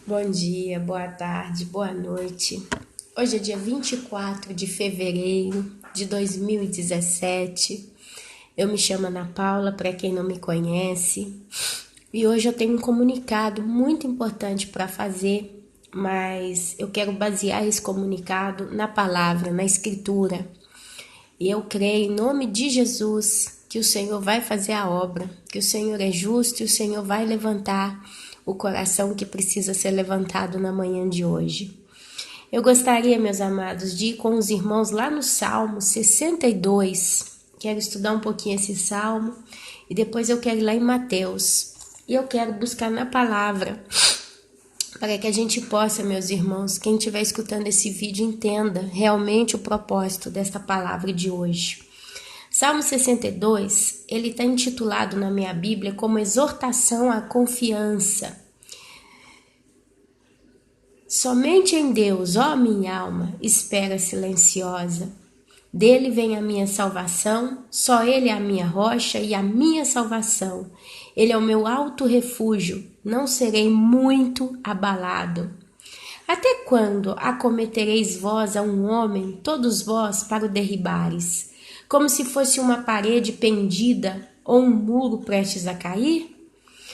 Bom dia, boa tarde, boa noite. Hoje é dia 24 de fevereiro de 2017. Eu me chamo Ana Paula, para quem não me conhece. E hoje eu tenho um comunicado muito importante para fazer, mas eu quero basear esse comunicado na palavra, na escritura. E eu creio em nome de Jesus que o Senhor vai fazer a obra, que o Senhor é justo e o Senhor vai levantar o coração que precisa ser levantado na manhã de hoje. Eu gostaria, meus amados, de ir com os irmãos lá no Salmo 62. Quero estudar um pouquinho esse Salmo e depois eu quero ir lá em Mateus. E eu quero buscar na palavra para que a gente possa, meus irmãos, quem estiver escutando esse vídeo, entenda realmente o propósito desta palavra de hoje. Salmo 62, ele está intitulado na minha Bíblia como exortação à confiança. Somente em Deus, ó minha alma, espera silenciosa. Dele vem a minha salvação, só Ele é a minha rocha e a minha salvação. Ele é o meu alto refúgio, não serei muito abalado. Até quando acometereis vós a um homem, todos vós, para o derribares, como se fosse uma parede pendida ou um muro prestes a cair?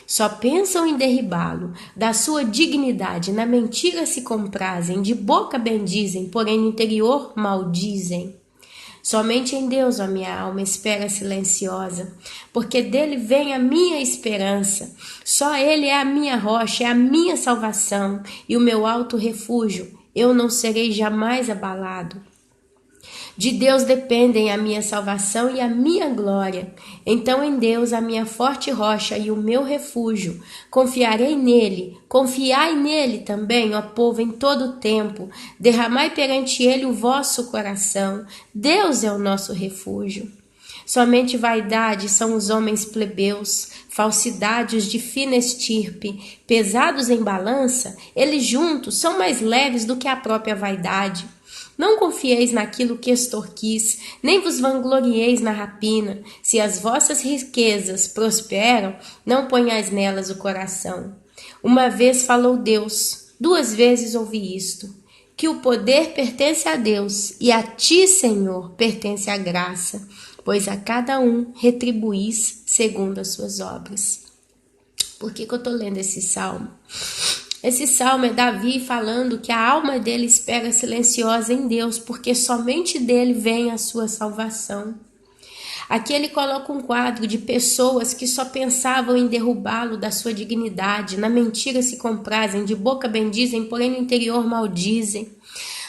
Só pensam em derribá-lo, da sua dignidade na mentira se comprazem, de boca bendizem, porém no interior maldizem. Somente em Deus, ó minha alma, espera silenciosa, porque dele vem a minha esperança. Só ele é a minha rocha, é a minha salvação e o meu alto refúgio. Eu não serei jamais abalado. De Deus dependem a minha salvação e a minha glória. Então em Deus, a minha forte rocha e o meu refúgio. Confiarei nele, confiai nele também, ó povo, em todo o tempo. Derramai perante ele o vosso coração. Deus é o nosso refúgio. Somente vaidade são os homens plebeus, falsidades de fina estirpe, pesados em balança, eles juntos são mais leves do que a própria vaidade. Não confieis naquilo que extorquis, nem vos vanglorieis na rapina. Se as vossas riquezas prosperam, não ponhais nelas o coração. Uma vez falou Deus, 2 vezes ouvi isto, que o poder pertence a Deus, e a ti, Senhor, pertence a graça, pois a cada um retribuís segundo as suas obras. Por que eu estou lendo esse salmo? Esse salmo é Davi falando que a alma dele espera silenciosa em Deus, porque somente dele vem a sua salvação. Aqui ele coloca um quadro de pessoas que só pensavam em derrubá-lo da sua dignidade, na mentira se comprazem, de boca bendizem, porém no interior maldizem.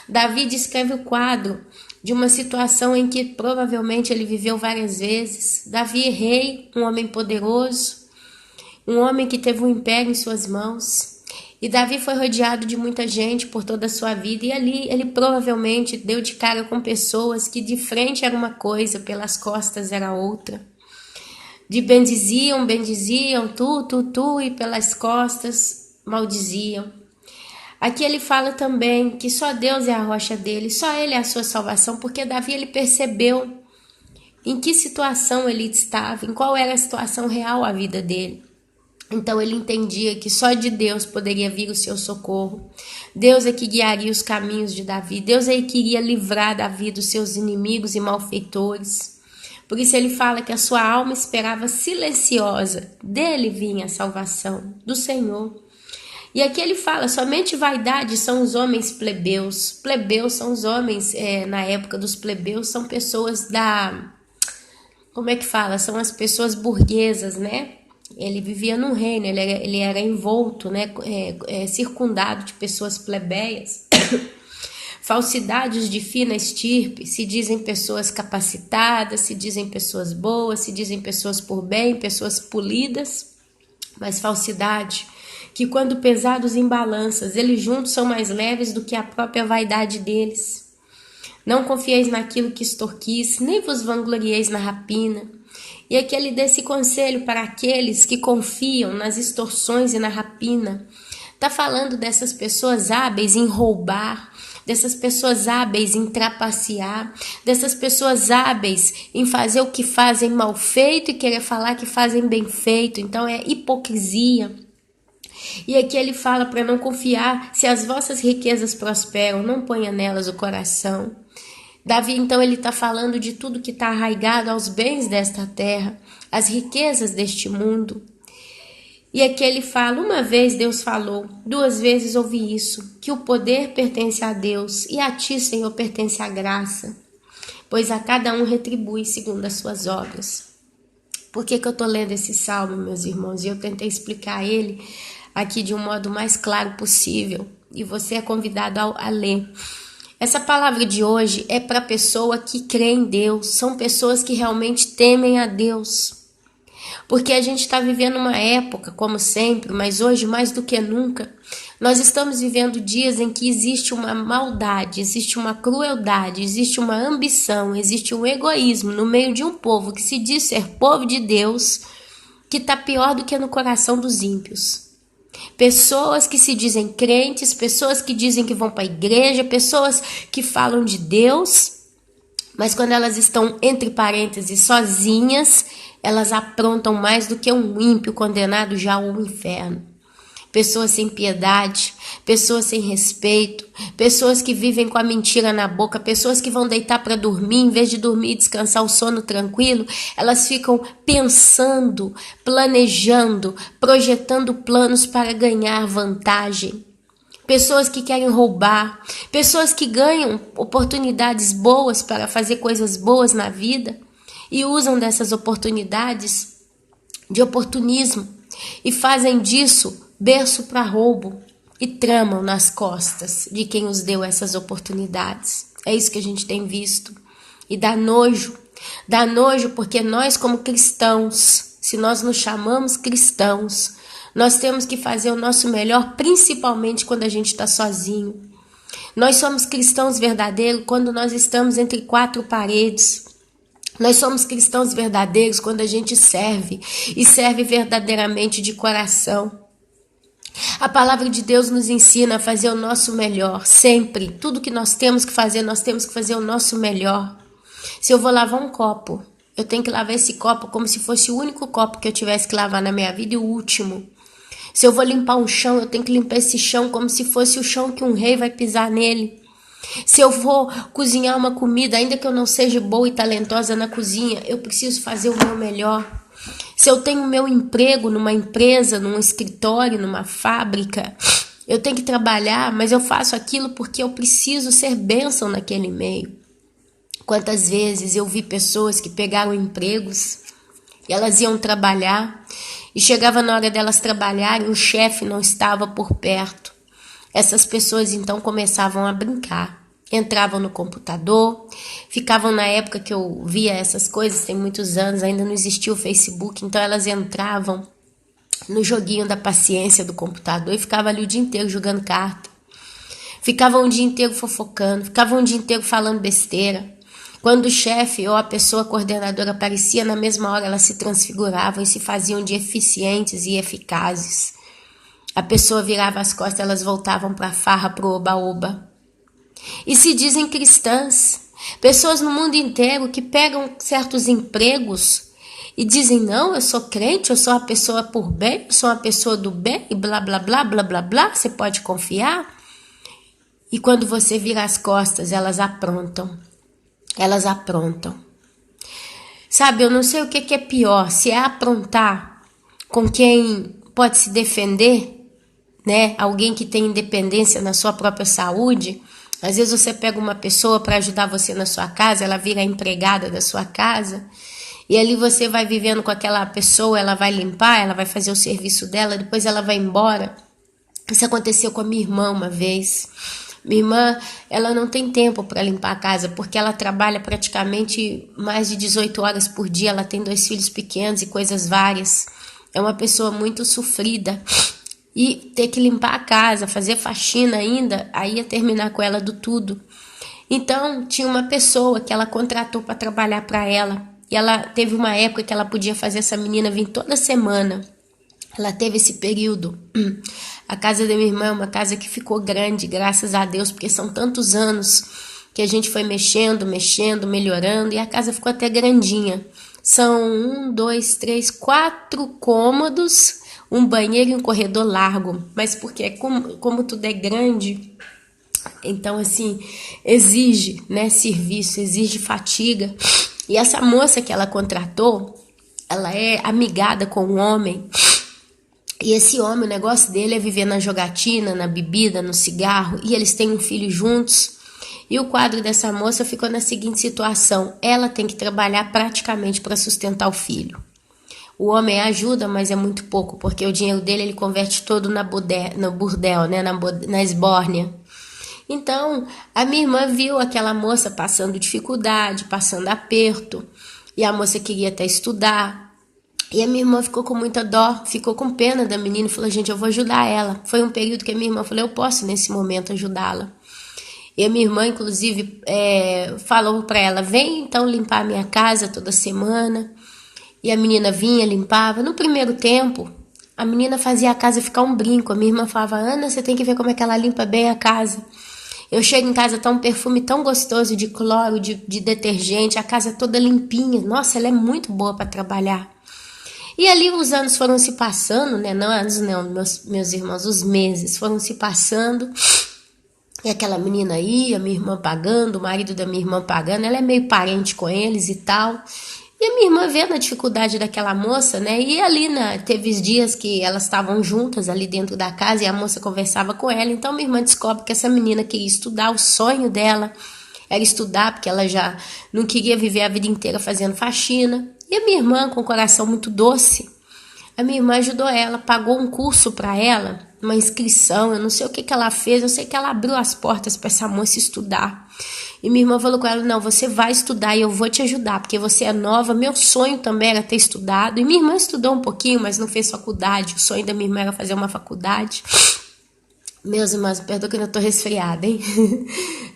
Davi descreve o quadro de uma situação em que provavelmente ele viveu várias vezes. Davi, rei, um homem poderoso, um homem que teve um império em suas mãos. E Davi foi rodeado de muita gente por toda a sua vida, e ali ele provavelmente deu de cara com pessoas que de frente era uma coisa, pelas costas era outra. De bendiziam, tu, e pelas costas maldiziam. Aqui ele fala também que só Deus é a rocha dele, só ele é a sua salvação, porque Davi ele percebeu em que situação ele estava, em qual era a situação real a vida dele. Então ele entendia que só de Deus poderia vir o seu socorro. Deus é que guiaria os caminhos de Davi. Deus é que iria livrar Davi dos seus inimigos e malfeitores. Por isso ele fala que a sua alma esperava silenciosa. Dele vinha a salvação, do Senhor. E aqui ele fala, somente vaidade são os homens plebeus. Plebeus são os homens, na época dos plebeus, são pessoas como é que fala? São as pessoas burguesas, né? Ele vivia num reino, ele era envolto, né, circundado de pessoas plebeias. Falsidades de fina estirpe, se dizem pessoas capacitadas, se dizem pessoas boas, se dizem pessoas por bem, pessoas polidas, mas falsidade, que quando pesados em balanças, eles juntos são mais leves do que a própria vaidade deles. Não confieis naquilo que extorquis, nem vos vanglorieis na rapina. E aqui ele dá esse conselho para aqueles que confiam nas extorsões e na rapina. Está falando dessas pessoas hábeis em roubar, dessas pessoas hábeis em trapacear, dessas pessoas hábeis em fazer o que fazem mal feito e querer falar que fazem bem feito. Então é hipocrisia. E aqui ele fala para não confiar, se as vossas riquezas prosperam, não ponha nelas o coração. Davi, então, ele está falando de tudo que está arraigado aos bens desta terra, as riquezas deste mundo. E aqui ele fala, uma vez Deus falou, 2 vezes ouvi isso, que o poder pertence a Deus e a ti, Senhor, pertence a graça, pois a cada um retribui segundo as suas obras. Por que eu estou lendo esse salmo, meus irmãos? E eu tentei explicar ele aqui de um modo mais claro possível, e você é convidado a ler. Essa palavra de hoje é para a pessoa que crê em Deus, são pessoas que realmente temem a Deus. Porque a gente está vivendo uma época, como sempre, mas hoje mais do que nunca, nós estamos vivendo dias em que existe uma maldade, existe uma crueldade, existe uma ambição, existe um egoísmo no meio de um povo que se diz ser povo de Deus, que está pior do que no coração dos ímpios. Pessoas que se dizem crentes, pessoas que dizem que vão para a igreja, pessoas que falam de Deus, mas quando elas estão, entre parênteses, sozinhas, elas aprontam mais do que um ímpio condenado já ao inferno. Pessoas sem piedade, pessoas sem respeito, pessoas que vivem com a mentira na boca, pessoas que vão deitar para dormir, em vez de dormir e descansar o sono tranquilo, elas ficam pensando, planejando, projetando planos para ganhar vantagem. Pessoas que querem roubar, pessoas que ganham oportunidades boas para fazer coisas boas na vida e usam dessas oportunidades de oportunismo e fazem disso berço para roubo e tramam nas costas de quem os deu essas oportunidades. É isso que a gente tem visto. E dá nojo porque nós como cristãos, se nós nos chamamos cristãos, nós temos que fazer o nosso melhor, principalmente quando a gente está sozinho. Nós somos cristãos verdadeiros quando nós estamos entre 4 paredes. Nós somos cristãos verdadeiros quando a gente serve, e serve verdadeiramente de coração. A palavra de Deus nos ensina a fazer o nosso melhor, sempre. Tudo que nós temos que fazer, nós temos que fazer o nosso melhor. Se eu vou lavar um copo, eu tenho que lavar esse copo como se fosse o único copo que eu tivesse que lavar na minha vida e o último. Se eu vou limpar um chão, eu tenho que limpar esse chão como se fosse o chão que um rei vai pisar nele. Se eu vou cozinhar uma comida, ainda que eu não seja boa e talentosa na cozinha, eu preciso fazer o meu melhor. Se eu tenho meu emprego numa empresa, num escritório, numa fábrica, eu tenho que trabalhar, mas eu faço aquilo porque eu preciso ser bênção naquele meio. Quantas vezes eu vi pessoas que pegaram empregos e elas iam trabalhar e chegava na hora delas trabalharem, o chefe não estava por perto. Essas pessoas então começavam a brincar. Entravam no computador, ficavam na época que eu via essas coisas, tem muitos anos, ainda não existia o Facebook, então elas entravam no joguinho da paciência do computador e ficavam ali o dia inteiro jogando carta. Ficavam o dia inteiro fofocando, ficavam o dia inteiro falando besteira. Quando o chefe ou a pessoa coordenadora aparecia, na mesma hora elas se transfiguravam e se faziam de eficientes e eficazes. A pessoa virava as costas, elas voltavam para a farra, para o oba-oba. E se dizem cristãs, pessoas no mundo inteiro que pegam certos empregos e dizem, não, eu sou crente, eu sou uma pessoa por bem, eu sou uma pessoa do bem, e blá, blá, blá, blá, blá, blá, você pode confiar. E quando você vira as costas, elas aprontam. Elas aprontam. Sabe, eu não sei o que é pior, se é aprontar com quem pode se defender, né? Alguém que tem independência na sua própria saúde. Às vezes você pega uma pessoa para ajudar você na sua casa, ela vira a empregada da sua casa, e ali você vai vivendo com aquela pessoa, ela vai limpar, ela vai fazer o serviço dela, depois ela vai embora. Isso aconteceu com a minha irmã uma vez. Minha irmã, ela não tem tempo para limpar a casa, porque ela trabalha praticamente mais de 18 horas por dia, ela tem 2 filhos pequenos e coisas várias. É uma pessoa muito sofrida. E ter que limpar a casa, fazer faxina ainda, aí ia terminar com ela do tudo. Então, tinha uma pessoa que ela contratou para trabalhar para ela. E ela teve uma época que ela podia fazer essa menina vir toda semana. Ela teve esse período. A casa da minha irmã é uma casa que ficou grande, graças a Deus, porque são tantos anos que a gente foi mexendo, melhorando, e a casa ficou até grandinha. São 1, 2, 3, 4 cômodos, um banheiro e um corredor largo, mas porque como tudo é grande, então assim, exige, né, serviço, exige fatiga. E essa moça que ela contratou, ela é amigada com um homem, e esse homem, o negócio dele é viver na jogatina, na bebida, no cigarro, e eles têm um filho juntos. E o quadro dessa moça ficou na seguinte situação: ela tem que trabalhar praticamente para sustentar o filho. O homem ajuda, mas é muito pouco, porque o dinheiro dele ele converte todo no burdel, né, na esbórnia. Então, a minha irmã viu aquela moça passando dificuldade, passando aperto, e a moça queria até estudar. E a minha irmã ficou com muita dó, ficou com pena da menina e falou: gente, eu vou ajudar ela. Foi um período que a minha irmã falou: eu posso nesse momento ajudá-la. E a minha irmã, inclusive, falou para ela: vem então limpar a minha casa toda semana. E a menina vinha, limpava. No primeiro tempo, a menina fazia a casa ficar um brinco. A minha irmã falava: Ana, você tem que ver como é que ela limpa bem a casa. Eu chego em casa, tá um perfume tão gostoso de cloro, de detergente, a casa toda limpinha. Nossa, ela é muito boa para trabalhar. E ali os anos foram se passando, né? Não anos não, meus irmãos, os meses foram se passando. E aquela menina ia, minha irmã pagando, o marido da minha irmã pagando, ela é meio parente com eles e tal. E a minha irmã vendo a dificuldade daquela moça, né? E ali, teve dias que elas estavam juntas ali dentro da casa e a moça conversava com ela. Então minha irmã descobre que essa menina queria estudar, o sonho dela era estudar, porque ela já não queria viver a vida inteira fazendo faxina. E a minha irmã, com o coração muito doce, a minha irmã ajudou ela, pagou um curso para ela, uma inscrição, eu não sei o que ela fez, eu sei que ela abriu as portas para essa moça estudar. E minha irmã falou com ela: não, você vai estudar e eu vou te ajudar, porque você é nova, meu sonho também era ter estudado. E minha irmã estudou um pouquinho, mas não fez faculdade, o sonho da minha irmã era fazer uma faculdade. Meus irmãos, me perdoem que eu não tô resfriada, hein?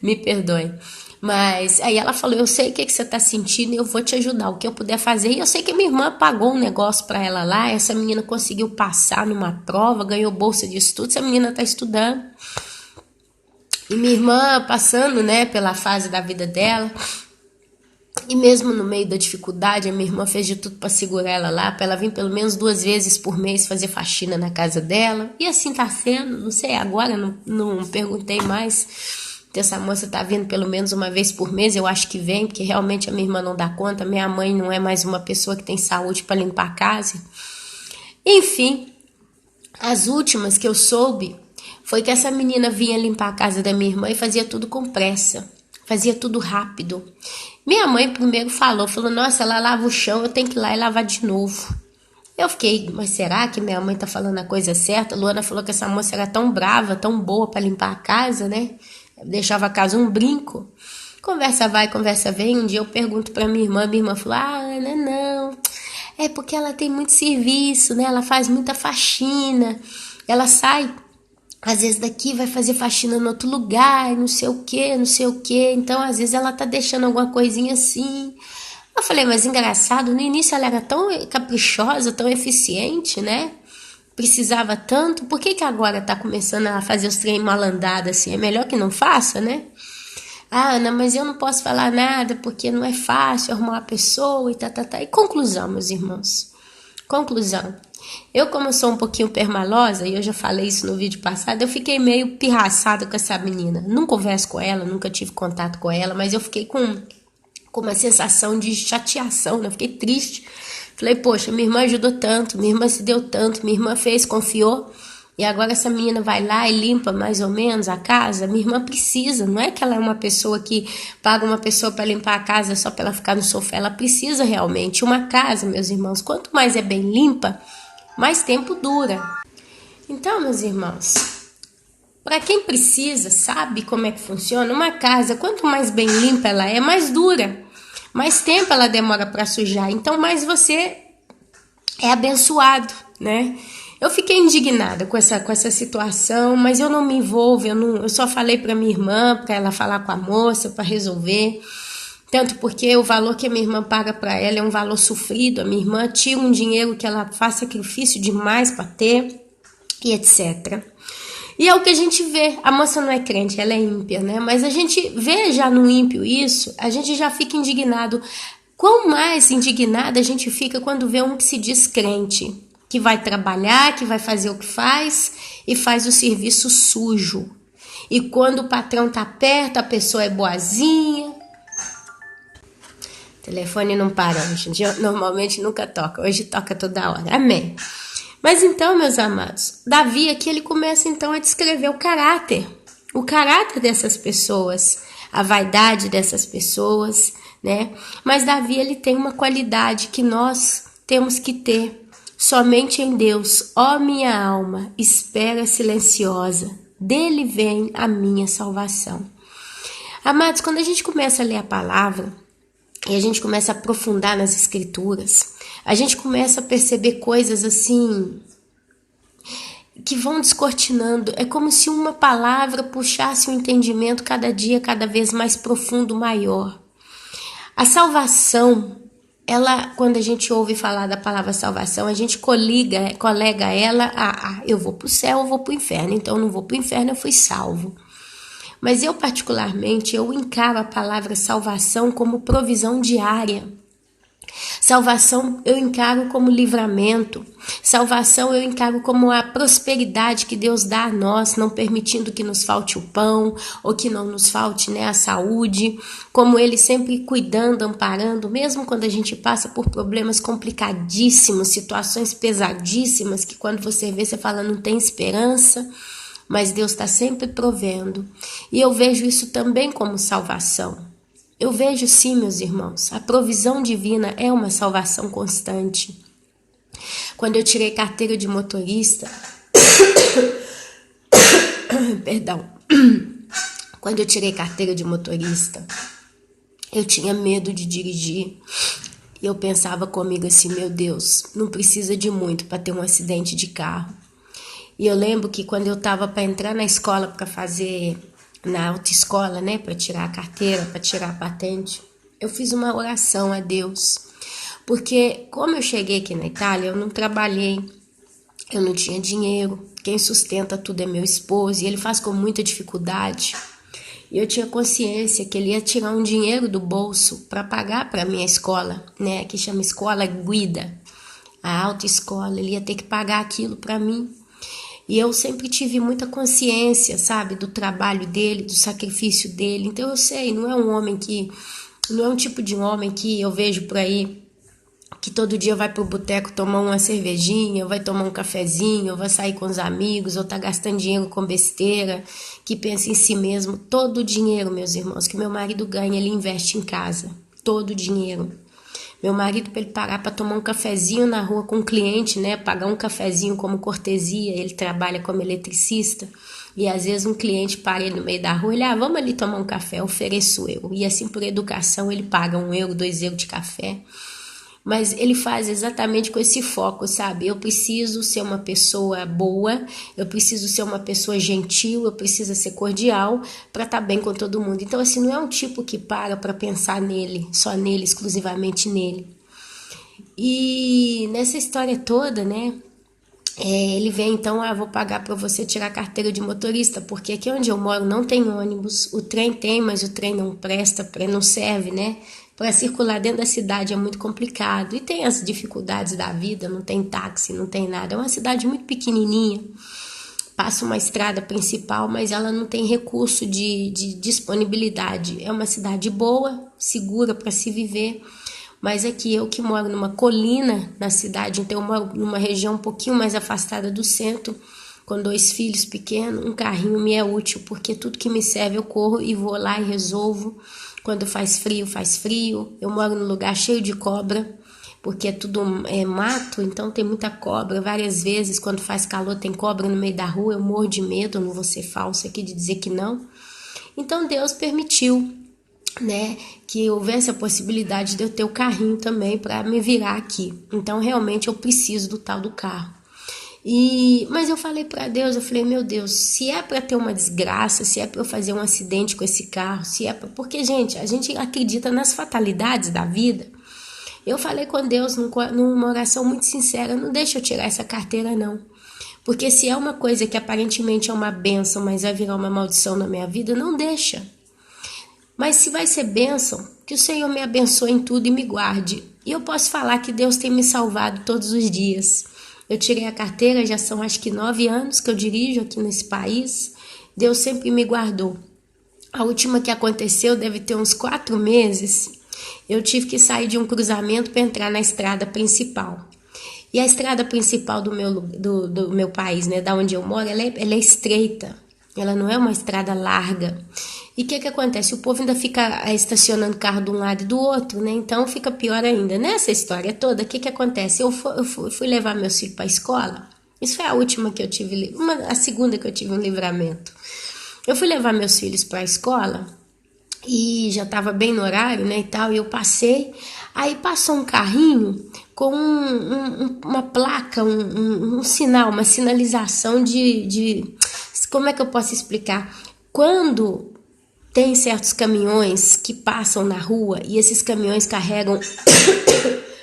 Me perdoem. Mas aí ela falou: eu sei o que você tá sentindo e eu vou te ajudar, o que eu puder fazer. E eu sei que minha irmã pagou um negócio para ela lá, essa menina conseguiu passar numa prova, ganhou bolsa de estudo, essa menina tá estudando. E minha irmã passando, né, pela fase da vida dela, e mesmo no meio da dificuldade, a minha irmã fez de tudo para segurar ela lá, para ela vir pelo menos 2 vezes por mês fazer faxina na casa dela. E assim tá sendo, não sei, agora não perguntei mais se essa moça tá vindo pelo menos uma vez por mês. Eu acho que vem, porque realmente a minha irmã não dá conta, minha mãe não é mais uma pessoa que tem saúde para limpar a casa. Enfim, as últimas que eu soube foi que essa menina vinha limpar a casa da minha irmã e fazia tudo com pressa, fazia tudo rápido. Minha mãe primeiro falou: nossa, ela lava o chão, eu tenho que ir lá e lavar de novo. Eu fiquei: mas será que minha mãe tá falando a coisa certa? Luana falou que essa moça era tão brava, tão boa para limpar a casa, né? Deixava a casa um brinco. Conversa vai, conversa vem. Um dia eu pergunto pra minha irmã falou: Ana, não, é porque ela tem muito serviço, né? Ela faz muita faxina, ela sai às vezes daqui, vai fazer faxina no outro lugar, não sei o que, não sei o que. Então às vezes ela tá deixando alguma coisinha assim. Eu falei: mas engraçado, no início ela era tão caprichosa, tão eficiente, né? Precisava tanto, por que agora tá começando a fazer os trem malandados assim? É melhor que não faça, né? Ana, mas eu não posso falar nada porque não é fácil arrumar uma pessoa e tá. E conclusão, meus irmãos. Conclusão. Eu, como eu sou um pouquinho permalosa, e eu já falei isso no vídeo passado, eu fiquei meio pirraçada com essa menina. Não converso com ela, nunca tive contato com ela, mas eu fiquei com uma sensação de chateação, né? Eu fiquei triste. Falei: poxa, minha irmã ajudou tanto, minha irmã se deu tanto, minha irmã fez, confiou, e agora essa menina vai lá e limpa mais ou menos a casa. Minha irmã precisa, não é que ela é uma pessoa que paga uma pessoa para limpar a casa só para ela ficar no sofá, ela precisa realmente. Uma casa, meus irmãos, quanto mais é bem limpa, mais tempo dura. Então, meus irmãos, para quem precisa, sabe como é que funciona, uma casa, quanto mais bem limpa ela é, mais dura. Mais tempo ela demora para sujar, então mais você é abençoado, né? Eu fiquei indignada com essa situação, mas eu não me envolvo, eu só falei para minha irmã, para ela falar com a moça, para resolver. Tanto porque o valor que a minha irmã paga para ela é um valor sofrido, a minha irmã tira um dinheiro que ela faz sacrifício demais para ter, e etc. E é o que a gente vê, a moça não é crente, ela é ímpia, né? Mas a gente vê já no ímpio isso, a gente já fica indignado. Quão mais indignada a gente fica quando vê um que se diz crente. que vai trabalhar, que vai fazer o que faz e faz o serviço sujo. E quando o patrão tá perto, a pessoa é boazinha. O telefone não para hoje, normalmente nunca toca, hoje toca toda hora, amém. Mas então, meus amados, Davi aqui ele começa então a descrever o caráter dessas pessoas, a vaidade dessas pessoas, né? Mas Davi ele tem uma qualidade que nós temos que ter. Somente em Deus, ó minha alma, espera silenciosa, dele vem a minha salvação. Amados, quando a gente começa a ler a palavra e a gente começa a aprofundar nas escrituras, a gente começa a perceber coisas assim que vão descortinando. É como se uma palavra puxasse um entendimento cada dia, cada vez mais profundo, maior. A salvação, ela, quando a gente ouve falar da palavra salvação, a gente colega ela a eu vou para o céu, eu vou para o inferno. Então, eu não vou para o inferno, eu fui salvo. Mas eu, particularmente, eu encaro a palavra salvação como provisão diária. Salvação eu encaro como livramento. Salvação eu encaro como a prosperidade que Deus dá a nós, não permitindo que nos falte o pão ou que não nos falte, né, a saúde. Como Ele sempre cuidando, amparando, mesmo quando a gente passa por problemas complicadíssimos, situações pesadíssimas, que quando você vê, você fala, não tem esperança. Mas Deus está sempre provendo. E eu vejo isso também como salvação. Eu vejo sim, meus irmãos, a provisão divina é uma salvação constante. Quando eu tirei carteira de motorista, perdão, quando eu tirei carteira de motorista, eu tinha medo de dirigir. E eu pensava comigo assim, meu Deus, não precisa de muito para ter um acidente de carro. E eu lembro que quando eu estava para entrar na escola para fazer, na autoescola, né, para tirar a carteira, para tirar a patente, eu fiz uma oração a Deus. Porque como eu cheguei aqui na Itália, eu não trabalhei, eu não tinha dinheiro, quem sustenta tudo é meu esposo e ele faz com muita dificuldade. E eu tinha consciência que ele ia tirar um dinheiro do bolso para pagar para a minha escola, né, que chama Escola Guida, a autoescola, ele ia ter que pagar aquilo para mim. E eu sempre tive muita consciência, sabe, do trabalho dele, do sacrifício dele. Então eu sei, não é um tipo de homem que eu vejo por aí, que todo dia vai pro boteco tomar uma cervejinha, ou vai tomar um cafezinho, ou vai sair com os amigos, ou tá gastando dinheiro com besteira, que pensa em si mesmo. Todo o dinheiro, meus irmãos, que meu marido ganha, ele investe em casa. Todo o dinheiro. Meu marido, para ele parar para tomar um cafezinho na rua com um cliente, né? Pagar um cafezinho como cortesia, ele trabalha como eletricista. E às vezes um cliente para ele no meio da rua, ele, vamos ali tomar um café, ofereço eu. E assim por educação ele paga €1, €2 de café. Mas ele faz exatamente com esse foco, sabe? Eu preciso ser uma pessoa boa, eu preciso ser uma pessoa gentil, eu preciso ser cordial para estar bem com todo mundo. Então, assim, não é um tipo que para pensar nele, só nele, exclusivamente nele. E nessa história toda, né? Ele vem então, vou pagar para você tirar a carteira de motorista, porque aqui onde eu moro não tem ônibus, o trem tem, mas o trem não presta, não serve, né? Para circular dentro da cidade é muito complicado. E tem as dificuldades da vida, não tem táxi, não tem nada. É uma cidade muito pequenininha. Passa uma estrada principal, mas ela não tem recurso de disponibilidade. É uma cidade boa, segura para se viver. Mas aqui eu que moro numa colina na cidade, então eu moro numa região um pouquinho mais afastada do centro, com 2 filhos pequenos, um carrinho me é útil, porque tudo que me serve eu corro e vou lá e resolvo. Quando faz frio, faz frio. Eu moro num lugar cheio de cobra, porque é tudo mato, então tem muita cobra. Várias vezes, quando faz calor, tem cobra no meio da rua. Eu morro de medo, eu não vou ser falsa aqui de dizer que não. Então Deus permitiu, né, que houvesse a possibilidade de eu ter o carrinho também para me virar aqui. Então realmente eu preciso do tal do carro. Mas eu falei para Deus, eu falei, meu Deus, se é para ter uma desgraça, se é para eu fazer um acidente com esse carro, se é porque, gente, a gente acredita nas fatalidades da vida. Eu falei com Deus numa oração muito sincera, não deixa eu tirar essa carteira não. Porque se é uma coisa que aparentemente é uma bênção, mas vai virar uma maldição na minha vida, não deixa. Mas se vai ser bênção, que o Senhor me abençoe em tudo e me guarde. E eu posso falar que Deus tem me salvado todos os dias. Eu tirei a carteira, já são acho que 9 anos que eu dirijo aqui nesse país. Deus sempre me guardou. A última que aconteceu deve ter uns 4 meses. Eu tive que sair de um cruzamento para entrar na estrada principal. E a estrada principal do meu país, né, da onde eu moro, ela é estreita. Ela não é uma estrada larga. E o que acontece? O povo ainda fica estacionando carro de um lado e do outro, né? Então fica pior ainda. Nessa história toda, o que acontece? Eu fui levar meus filhos para a escola. Isso foi a última que eu tive, a segunda que eu tive um livramento. Eu fui levar meus filhos para a escola e já estava bem no horário, né, e tal, e eu passei. Aí passou um carrinho com uma placa, um sinal, uma sinalização de... Como é que eu posso explicar? Quando tem certos caminhões que passam na rua e esses caminhões carregam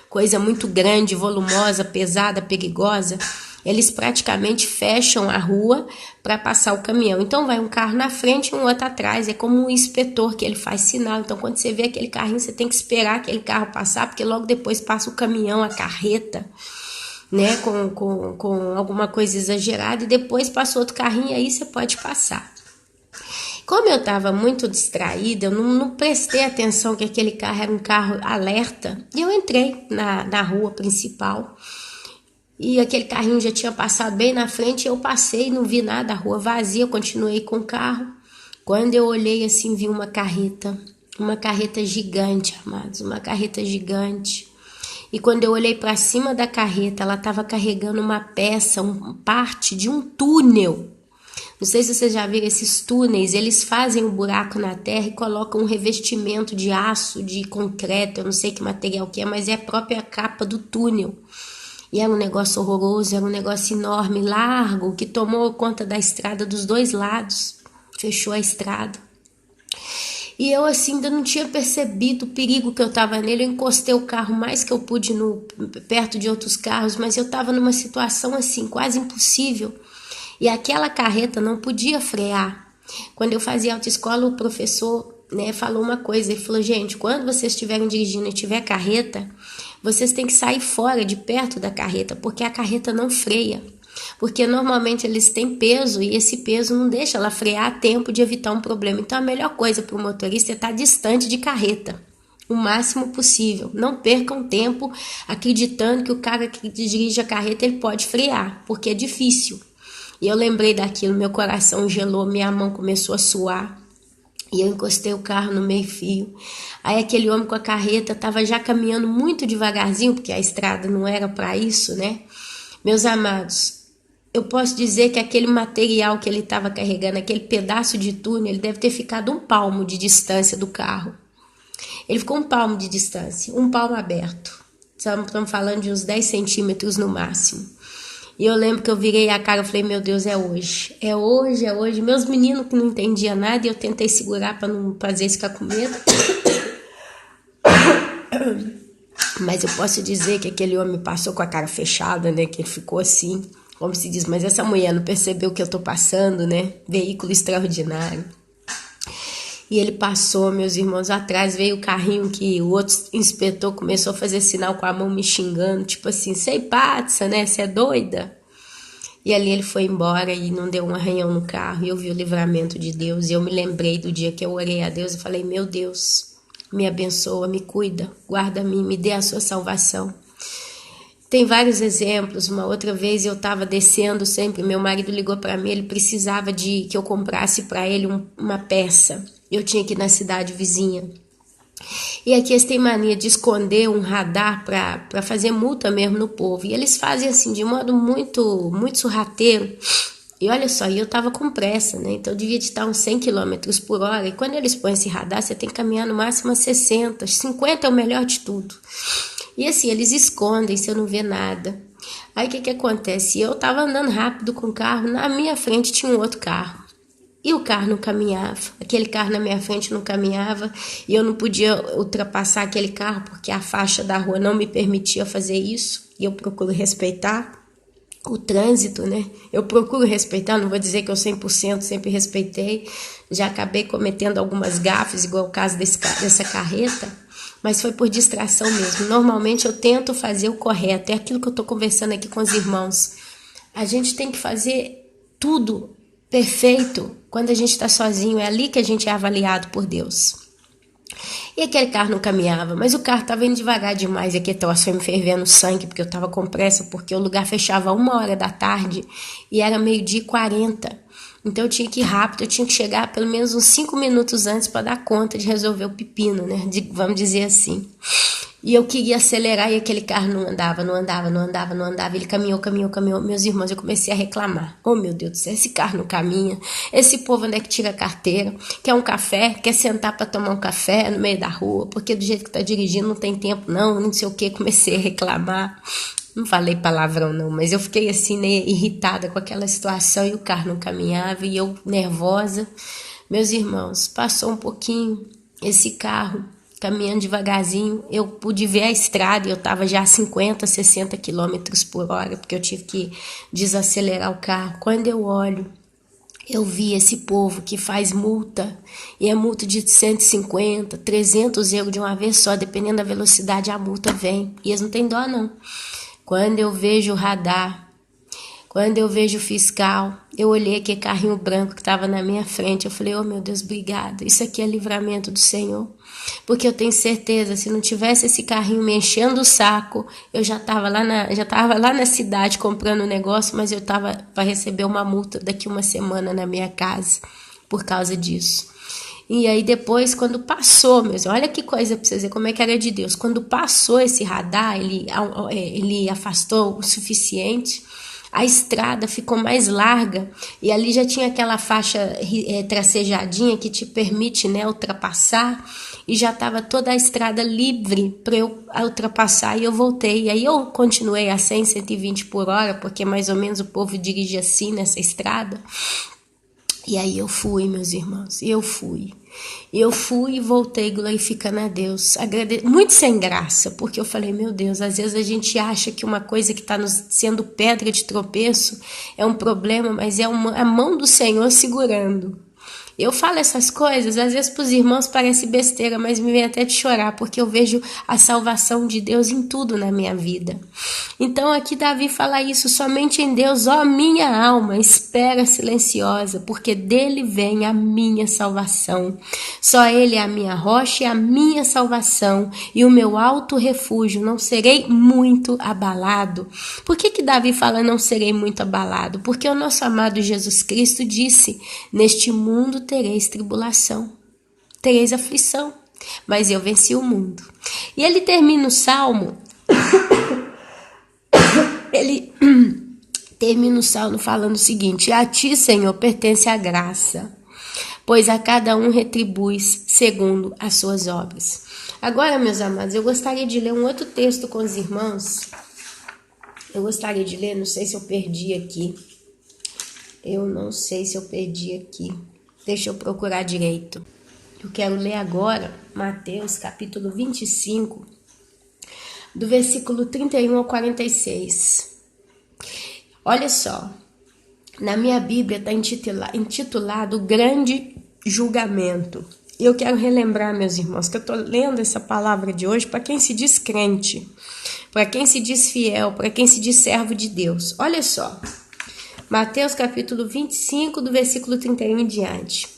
coisa muito grande, volumosa, pesada, perigosa, eles praticamente fecham a rua para passar o caminhão. Então vai um carro na frente e um outro atrás, é como um inspetor que ele faz sinal. Então quando você vê aquele carrinho, você tem que esperar aquele carro passar, porque logo depois passa o caminhão, a carreta, né, com alguma coisa exagerada, e depois passa outro carrinho e aí você pode passar. Como eu estava muito distraída, eu não prestei atenção que aquele carro era um carro alerta, e eu entrei na rua principal, e aquele carrinho já tinha passado bem na frente, eu passei, não vi nada, a rua vazia, eu continuei com o carro. Quando eu olhei assim, vi uma carreta gigante, amados, uma carreta gigante. E quando eu olhei para cima da carreta, ela estava carregando uma peça, parte de um túnel. Não sei se vocês já viram esses túneis, eles fazem um buraco na terra e colocam um revestimento de aço, de concreto, eu não sei que material que é, mas é a própria capa do túnel. E era um negócio horroroso, era um negócio enorme, largo, que tomou conta da estrada dos dois lados, fechou a estrada. E eu assim ainda não tinha percebido o perigo que eu estava nele, eu encostei o carro mais que eu pude perto de outros carros, mas eu estava numa situação assim, quase impossível. E aquela carreta não podia frear. Quando eu fazia autoescola, o professor, né, falou uma coisa, ele falou, gente, quando vocês estiverem dirigindo e tiver carreta, vocês têm que sair fora, de perto da carreta, porque a carreta não freia. Porque normalmente eles têm peso e esse peso não deixa ela frear a tempo de evitar um problema. Então a melhor coisa para o motorista é estar distante de carreta, o máximo possível. Não percam tempo acreditando que o cara que dirige a carreta ele pode frear, porque é difícil. E eu lembrei daquilo, meu coração gelou, minha mão começou a suar. E eu encostei o carro no meio-fio. Aí aquele homem com a carreta estava já caminhando muito devagarzinho, porque a estrada não era para isso, né? Meus amados, eu posso dizer que aquele material que ele estava carregando, aquele pedaço de túnel, ele deve ter ficado 1 palmo de distância do carro. Ele ficou 1 palmo de distância, 1 palmo aberto. Estamos falando de uns 10 centímetros no máximo. E eu lembro que eu virei a cara e falei, meu Deus, é hoje. É hoje, é hoje. Meus meninos que não entendiam nada, e eu tentei segurar para não fazer isso ficar com medo. Mas eu posso dizer que aquele homem passou com a cara fechada, né? Que ele ficou assim, como se diz, mas essa mulher não percebeu o que eu tô passando, né? Veículo extraordinário. E ele passou, meus irmãos, atrás veio o carrinho que o outro inspetor começou a fazer sinal com a mão me xingando, tipo assim, sei passa, né, você é doida? E ali ele foi embora e não deu um arranhão no carro, e eu vi o livramento de Deus, e eu me lembrei do dia que eu orei a Deus e falei, meu Deus, me abençoa, me cuida, guarda-me, me dê a sua salvação. Tem vários exemplos. Uma outra vez eu estava descendo sempre, meu marido ligou para mim, ele precisava de que eu comprasse para ele uma peça. Eu tinha que ir na cidade vizinha. E aqui eles têm mania de esconder um radar para fazer multa mesmo no povo. E eles fazem assim, de modo muito, muito sorrateiro. E olha só, eu estava com pressa, né? Então eu devia estar uns 100 km por hora. E quando eles põem esse radar, você tem que caminhar no máximo a 60, 50 é o melhor de tudo. E assim, eles escondem, você não vê nada. Aí o que acontece? Eu estava andando rápido com o carro, na minha frente tinha um outro carro. E o carro não caminhava, aquele carro na minha frente não caminhava, e eu não podia ultrapassar aquele carro, porque a faixa da rua não me permitia fazer isso, e eu procuro respeitar o trânsito, né? Eu procuro respeitar, não vou dizer que eu 100% sempre respeitei, já acabei cometendo algumas gafes, igual o caso dessa carreta, mas foi por distração mesmo. Normalmente eu tento fazer o correto, é aquilo que eu estou conversando aqui com os irmãos. A gente tem que fazer tudo perfeito quando a gente está sozinho, é ali que a gente é avaliado por Deus. E aquele carro não caminhava, mas o carro estava indo devagar demais, e aquele troço foi me fervendo o sangue, porque eu estava com pressa, porque o lugar fechava 1h e era 12h40. Então eu tinha que ir rápido, eu tinha que chegar pelo menos uns 5 minutos antes para dar conta de resolver o pepino, né? Vamos dizer assim. E eu queria acelerar e aquele carro não andava. Ele caminhou. Meus irmãos, eu comecei a reclamar. Oh, meu Deus do céu, esse carro não caminha. Esse povo onde é que tira a carteira? Quer um café? Quer sentar para tomar um café no meio da rua? Porque do jeito que tá dirigindo não tem tempo não sei o que. Comecei a reclamar. Não falei palavrão não, mas eu fiquei assim, né, irritada com aquela situação e o carro não caminhava e eu nervosa. Meus irmãos, passou um pouquinho, esse carro caminhando devagarzinho, eu pude ver a estrada e eu estava já a 50, 60 quilômetros por hora, porque eu tive que desacelerar o carro. Quando eu olho, eu vi esse povo que faz multa, e é multa de 150, 300 euros de uma vez só, dependendo da velocidade a multa vem, e eles não têm dó não. Quando eu vejo o radar, quando eu vejo o fiscal, eu olhei aquele carrinho branco que estava na minha frente, eu falei, oh meu Deus, obrigada, isso aqui é livramento do Senhor, porque eu tenho certeza, se não tivesse esse carrinho me enchendo o saco, eu já estava lá na cidade comprando um negócio, mas eu estava para receber uma multa daqui uma semana na minha casa, por causa disso. E aí depois, quando passou, olha que coisa para vocês verem como é que era de Deus. Quando passou esse radar, ele afastou o suficiente, a estrada ficou mais larga e ali já tinha aquela faixa tracejadinha que te permite, né, ultrapassar, e já estava toda a estrada livre para eu ultrapassar e eu voltei. E aí eu continuei a 100, 120 por hora, porque mais ou menos o povo dirige assim nessa estrada. E aí eu fui, meus irmãos, eu fui e voltei glorificando a Deus, muito sem graça, porque eu falei, meu Deus, às vezes a gente acha que uma coisa que está nos sendo pedra de tropeço é um problema, mas é a mão do Senhor segurando. Eu falo essas coisas, às vezes para os irmãos parece besteira, mas me vem até de chorar, porque eu vejo a salvação de Deus em tudo na minha vida. Então aqui Davi fala isso, somente em Deus, ó minha alma, espera silenciosa, porque dele vem a minha salvação. Só ele é a minha rocha e a minha salvação, e o meu alto refúgio, não serei muito abalado. Por que Davi fala não serei muito abalado? Porque o nosso amado Jesus Cristo disse, neste mundo tereis tribulação, tereis aflição, mas eu venci o mundo. E ele termina o Salmo, falando o seguinte, a ti, Senhor, pertence a graça, pois a cada um retribuis segundo as suas obras. Agora, meus amados, eu gostaria de ler um outro texto com os irmãos. Não sei se eu perdi aqui. Deixa eu procurar direito. Eu quero ler agora Mateus capítulo 25, do versículo 31 ao 46. Olha só, na minha Bíblia está intitulado Grande Julgamento. E eu quero relembrar, meus irmãos, que eu estou lendo essa palavra de hoje para quem se diz crente, para quem se diz fiel, para quem se diz servo de Deus. Olha só. Mateus capítulo 25, do versículo 31 em diante.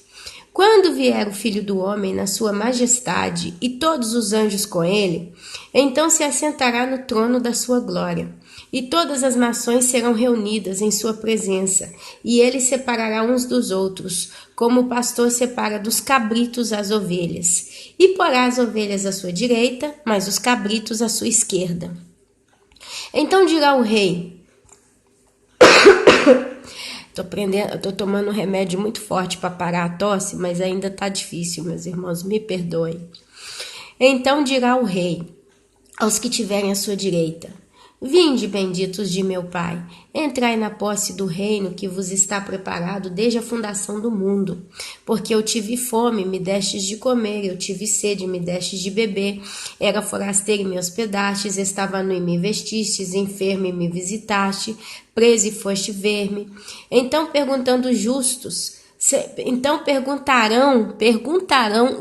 Quando vier o Filho do Homem na sua majestade e todos os anjos com ele, então se assentará no trono da sua glória, e todas as nações serão reunidas em sua presença, e ele separará uns dos outros, como o pastor separa dos cabritos as ovelhas, e porá as ovelhas à sua direita, mas os cabritos à sua esquerda. Então dirá o rei, Tô tomando um remédio muito forte para parar a tosse, mas ainda tá difícil, meus irmãos, me perdoem. Então dirá o rei aos que tiverem à sua direita, vinde, benditos de meu Pai, entrai na posse do reino que vos está preparado desde a fundação do mundo. Porque eu tive fome, me destes de comer, eu tive sede, me destes de beber, era forasteiro e me hospedastes, estava nu e me vestistes, enfermo e me visitaste, preso e foste ver-me. Então perguntarão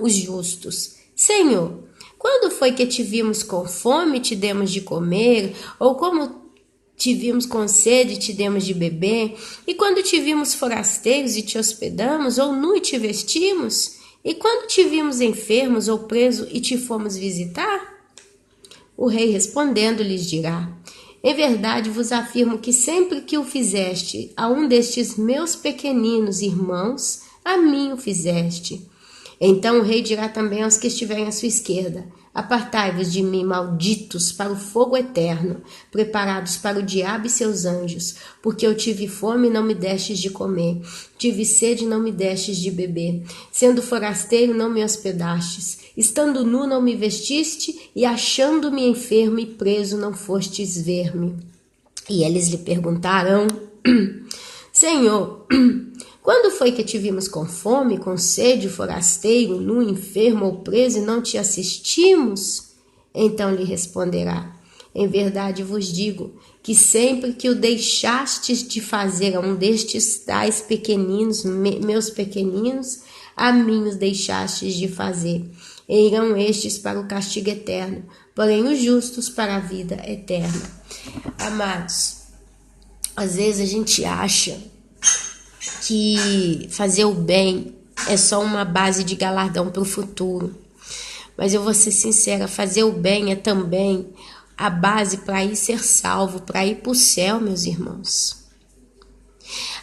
os justos, Senhor, Quando foi que te vimos com fome e te demos de comer? Ou como te vimos com sede e te demos de beber? E quando te vimos forasteiros e te hospedamos? Ou nu e te vestimos? E quando te vimos enfermos ou preso e te fomos visitar? O rei respondendo lhes dirá: em verdade vos afirmo que sempre que o fizeste a um destes meus pequeninos irmãos, a mim o fizeste. Então o rei dirá também aos que estiverem à sua esquerda: apartai-vos de mim, malditos, para o fogo eterno, preparados para o diabo e seus anjos, porque eu tive fome e não me destes de comer, tive sede e não me destes de beber, sendo forasteiro não me hospedastes, estando nu não me vestiste, e achando-me enfermo e preso não fostes ver-me. E eles lhe perguntarão: Senhor, quando foi que te vimos com fome, com sede, forasteiro, nu, enfermo ou preso e não te assistimos? Então lhe responderá: em verdade vos digo que sempre que o deixastes de fazer a um destes tais pequeninos, meus pequeninos, a mim os deixastes de fazer. E irão estes para o castigo eterno, porém os justos para a vida eterna. Amados, às vezes a gente acha que fazer o bem é só uma base de galardão para o futuro. Mas eu vou ser sincera, fazer o bem é também a base para ir ser salvo, para ir para o céu, meus irmãos.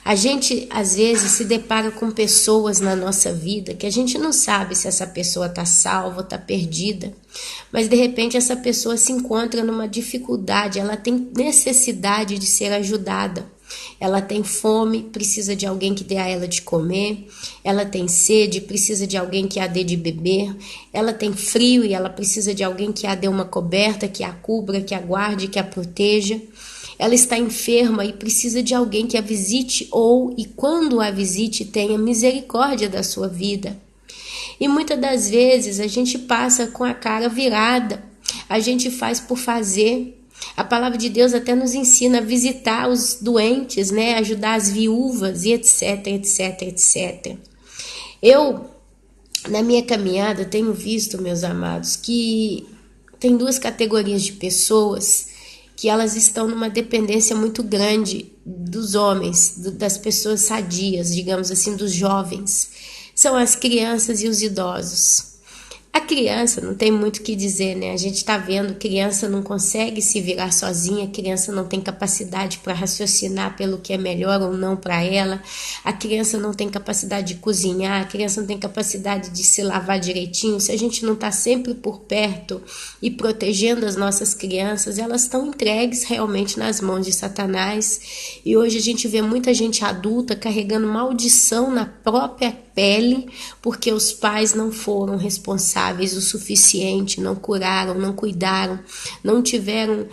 A gente, às vezes, se depara com pessoas na nossa vida que a gente não sabe se essa pessoa está salva ou está perdida, mas de repente essa pessoa se encontra numa dificuldade, ela tem necessidade de ser ajudada. Ela tem fome, precisa de alguém que dê a ela de comer. Ela tem sede, precisa de alguém que a dê de beber. Ela tem frio e ela precisa de alguém que a dê uma coberta, que a cubra, que a guarde, que a proteja. Ela está enferma e precisa de alguém que a visite e quando a visite, tenha misericórdia da sua vida. E muitas das vezes a gente passa com a cara virada, a gente faz por fazer. A palavra de Deus até nos ensina a visitar os doentes, né? Ajudar as viúvas e etc, etc, etc. Eu, na minha caminhada, tenho visto, meus amados, que tem duas categorias de pessoas que elas estão numa dependência muito grande dos homens, das pessoas sadias, digamos assim, dos jovens. São as crianças e os idosos. A criança não tem muito o que dizer, né? A gente está vendo, criança não consegue se virar sozinha, criança não tem capacidade para raciocinar pelo que é melhor ou não para ela, a criança não tem capacidade de cozinhar, a criança não tem capacidade de se lavar direitinho. Se a gente não está sempre por perto e protegendo as nossas crianças, elas estão entregues realmente nas mãos de Satanás. E hoje a gente vê muita gente adulta carregando maldição na própria pele, porque os pais não foram responsáveis o suficiente, não curaram, não cuidaram, não tiveram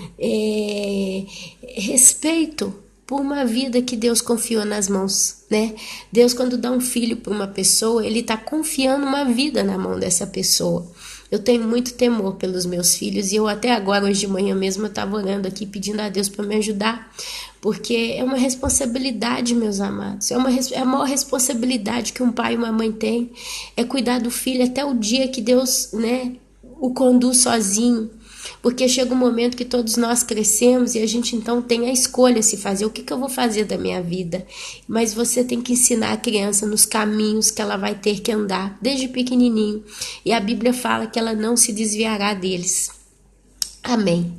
respeito por uma vida que Deus confiou nas mãos, né? Deus, quando dá um filho para uma pessoa, Ele está confiando uma vida na mão dessa pessoa. Eu tenho muito temor pelos meus filhos e eu até agora, hoje de manhã mesmo, eu estava orando aqui pedindo a Deus para me ajudar, porque é uma responsabilidade, meus amados, é a maior responsabilidade que um pai e uma mãe têm, é cuidar do filho até o dia que Deus, né, o conduz sozinho, porque chega um momento que todos nós crescemos e a gente então tem a escolha se fazer, o que eu vou fazer da minha vida, mas você tem que ensinar a criança nos caminhos que ela vai ter que andar, desde pequenininho, e a Bíblia fala que ela não se desviará deles. Amém.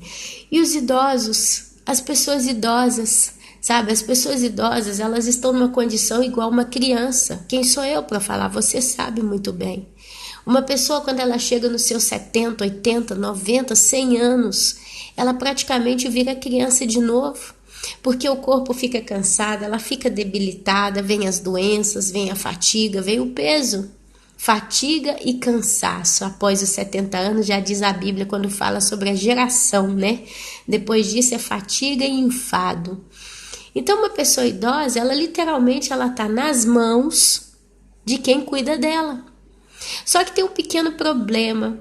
E os idosos, as pessoas idosas, sabe, as pessoas idosas, elas estão numa condição igual uma criança. Quem sou eu para falar? Você sabe muito bem. Uma pessoa, quando ela chega nos seus 70, 80, 90, 100 anos, ela praticamente vira criança de novo, porque o corpo fica cansado, ela fica debilitada, vem as doenças, vem a fatiga, vem o peso. Fatiga e cansaço após os 70 anos, já diz a Bíblia quando fala sobre a geração, né? Depois disso é fatiga e enfado. Então uma pessoa idosa, ela literalmente ela está nas mãos de quem cuida dela. Só que tem um pequeno problema.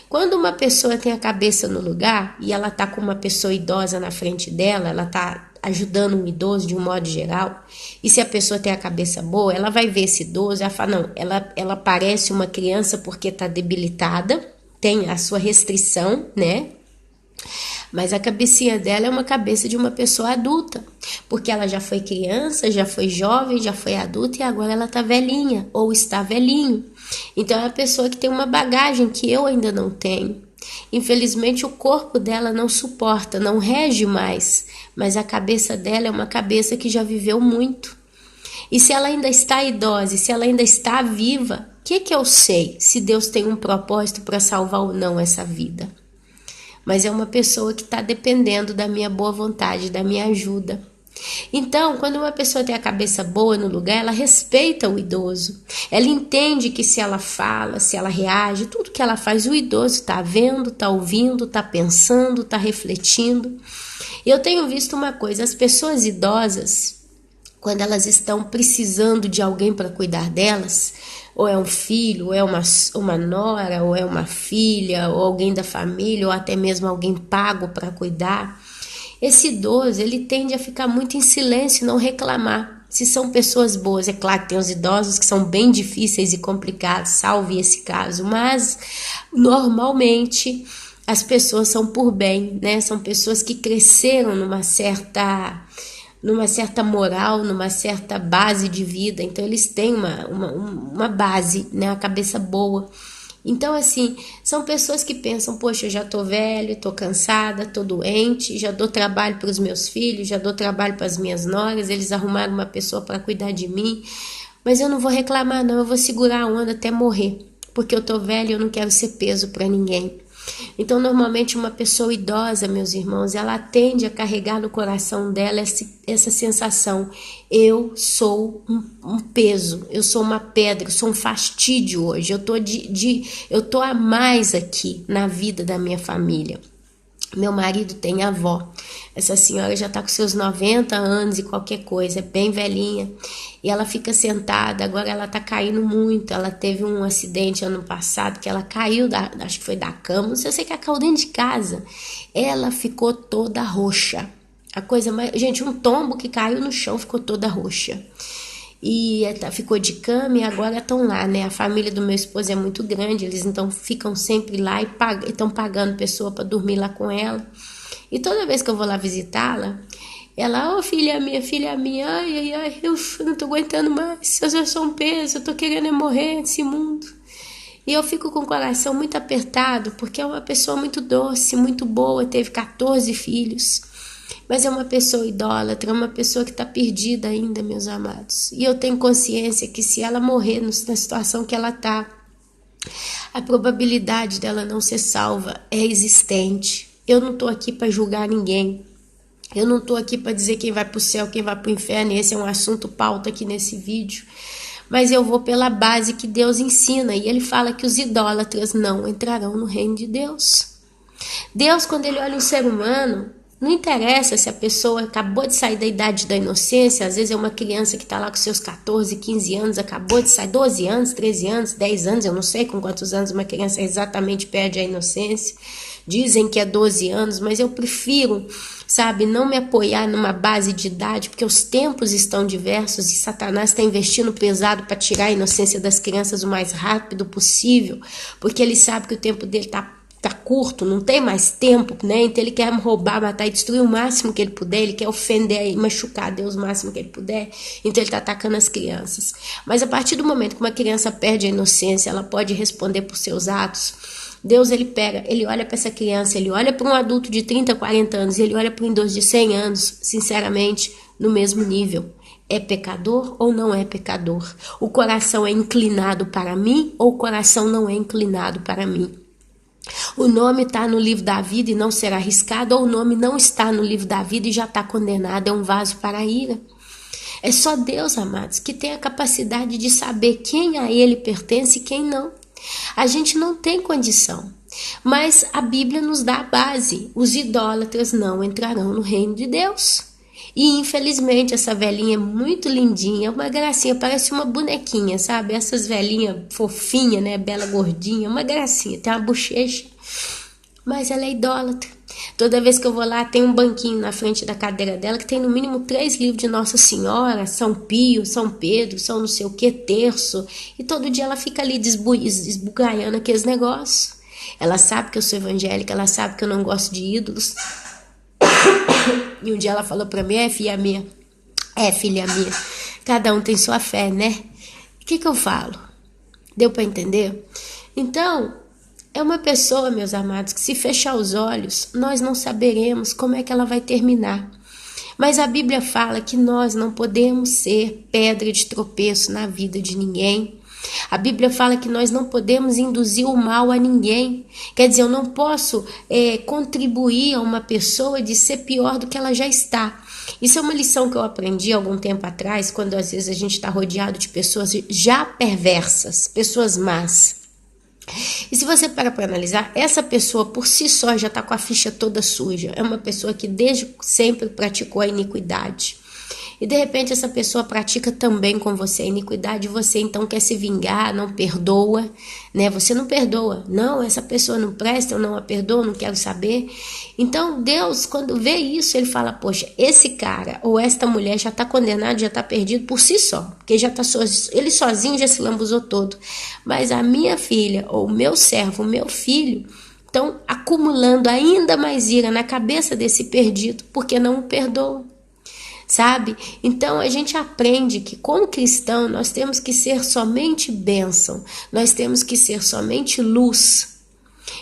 Quando uma pessoa tem a cabeça no lugar e ela está com uma pessoa idosa na frente dela, ela está ajudando um idoso de um modo geral, e se a pessoa tem a cabeça boa, ela vai ver esse idoso e ela fala, não, ela parece uma criança porque está debilitada, tem a sua restrição, né? Mas a cabecinha dela é uma cabeça de uma pessoa adulta, porque ela já foi criança, já foi jovem, já foi adulta e agora ela tá velhinha ou está velhinho. Então é uma pessoa que tem uma bagagem que eu ainda não tenho. Infelizmente o corpo dela não suporta, não rege mais, mas a cabeça dela é uma cabeça que já viveu muito. E se ela ainda está idosa, se ela ainda está viva, o que eu sei se Deus tem um propósito para salvar ou não essa vida? Mas é uma pessoa que está dependendo da minha boa vontade, da minha ajuda. Então, quando uma pessoa tem a cabeça boa no lugar, ela respeita o idoso. Ela entende que se ela fala, se ela reage, tudo que ela faz, o idoso está vendo, está ouvindo, está pensando, está refletindo. E eu tenho visto uma coisa, as pessoas idosas, quando elas estão precisando de alguém para cuidar delas, ou é um filho, ou é uma nora, ou é uma filha, ou alguém da família, ou até mesmo alguém pago para cuidar, esse idoso, ele tende a ficar muito em silêncio e não reclamar. Se são pessoas boas, é claro que tem os idosos que são bem difíceis e complicados, salve esse caso, mas normalmente as pessoas são por bem, né? São pessoas que cresceram numa certa moral, numa certa base de vida, então eles têm uma base, né, uma cabeça boa. Então, assim, são pessoas que pensam, poxa, eu já tô velho, tô cansada, tô doente, já dou trabalho para os meus filhos, já dou trabalho para as minhas noras, eles arrumaram uma pessoa para cuidar de mim, mas eu não vou reclamar não, eu vou segurar a onda até morrer, porque eu tô velho e eu não quero ser peso para ninguém. Então, normalmente, uma pessoa idosa, meus irmãos, ela tende a carregar no coração dela essa sensação: eu sou um peso, eu sou uma pedra, eu sou um fastídio hoje, eu tô a mais aqui na vida da minha família. Meu marido tem avó, essa senhora já está com seus 90 anos e qualquer coisa, é bem velhinha, e ela fica sentada, agora ela está caindo muito, ela teve um acidente ano passado, que ela caiu, acho que foi da cama, não sei, eu sei que ela caiu dentro de casa, ela ficou toda roxa, a coisa mais, gente, um tombo que caiu no chão ficou toda roxa. E ficou de cama e agora estão lá, né? A família do meu esposo é muito grande, eles então ficam sempre lá e estão pagando pessoa para dormir lá com ela. E toda vez que eu vou lá visitá-la, ela, filha minha, ai, eu não tô aguentando mais, eu já sou um peso, eu tô querendo morrer nesse mundo. E eu fico com o coração muito apertado, porque é uma pessoa muito doce, muito boa, teve 14 filhos. Mas é uma pessoa idólatra, é uma pessoa que está perdida ainda, meus amados. E eu tenho consciência que se ela morrer na situação que ela está, a probabilidade dela não ser salva é existente. Eu não estou aqui para julgar ninguém. Eu não estou aqui para dizer quem vai para o céu, quem vai para o inferno. Esse é um assunto pauta aqui nesse vídeo. Mas eu vou pela base que Deus ensina. E ele fala que os idólatras não entrarão no reino de Deus. Deus, quando ele olha um ser humano, não interessa se a pessoa acabou de sair da idade da inocência, às vezes é uma criança que está lá com seus 14, 15 anos, acabou de sair, 12 anos, 13 anos, 10 anos, eu não sei com quantos anos uma criança exatamente perde a inocência, dizem que é 12 anos, mas eu prefiro, sabe, não me apoiar numa base de idade, porque os tempos estão diversos e Satanás está investindo pesado para tirar a inocência das crianças o mais rápido possível, porque ele sabe que o tempo dele está curto, não tem mais tempo, né? Então ele quer roubar, matar e destruir o máximo que ele puder, ele quer ofender e machucar Deus o máximo que ele puder, então ele está atacando as crianças. Mas a partir do momento que uma criança perde a inocência, ela pode responder por seus atos. Deus, ele pega, ele olha para essa criança, ele olha para um adulto de 30, 40 anos, ele olha para um idoso de 100 anos, sinceramente, no mesmo nível. É pecador ou não é pecador? O coração é inclinado para mim ou o coração não é inclinado para mim? O nome está no livro da vida e não será arriscado, ou o nome não está no livro da vida e já está condenado, é um vaso para a ira. É só Deus, amados, que tem a capacidade de saber quem a Ele pertence e quem não. A gente não tem condição, mas a Bíblia nos dá a base: os idólatras não entrarão no reino de Deus. E infelizmente essa velhinha é muito lindinha, é uma gracinha, parece uma bonequinha, sabe? Essas velhinhas fofinhas, né? Bela gordinha, uma gracinha, tem uma bochecha, mas ela é idólatra. Toda vez que eu vou lá, tem um banquinho na frente da cadeira dela que tem no mínimo 3 livros de Nossa Senhora, São Pio, São Pedro, São não sei o que, terço, e todo dia ela fica ali desbugaiando aqueles negócios. Ela sabe que eu sou evangélica, ela sabe que eu não gosto de ídolos. E um dia ela falou pra mim, filha minha, cada um tem sua fé, né? O que eu falo? Deu pra entender? Então, é uma pessoa, meus amados, que se fechar os olhos, nós não saberemos como é que ela vai terminar. Mas a Bíblia fala que nós não podemos ser pedra de tropeço na vida de ninguém. A Bíblia fala que nós não podemos induzir o mal a ninguém. Quer dizer, eu não posso contribuir a uma pessoa de ser pior do que ela já está. Isso é uma lição que eu aprendi algum tempo atrás, quando às vezes a gente está rodeado de pessoas já perversas, pessoas más. E se você para analisar, essa pessoa por si só já está com a ficha toda suja. É uma pessoa que desde sempre praticou a iniquidade. E de repente essa pessoa pratica também com você a iniquidade, você então quer se vingar, não perdoa, né? Você não perdoa. Não, essa pessoa não presta, eu não a perdoo, não quero saber. Então Deus, quando vê isso, ele fala, poxa, esse cara ou esta mulher já está condenado, já está perdido por si só, porque já tá ele sozinho já se lambuzou todo. Mas a minha filha ou o meu servo, o meu filho, estão acumulando ainda mais ira na cabeça desse perdido, porque não o perdoa. Sabe? Então a gente aprende que como cristão nós temos que ser somente bênção, nós temos que ser somente luz.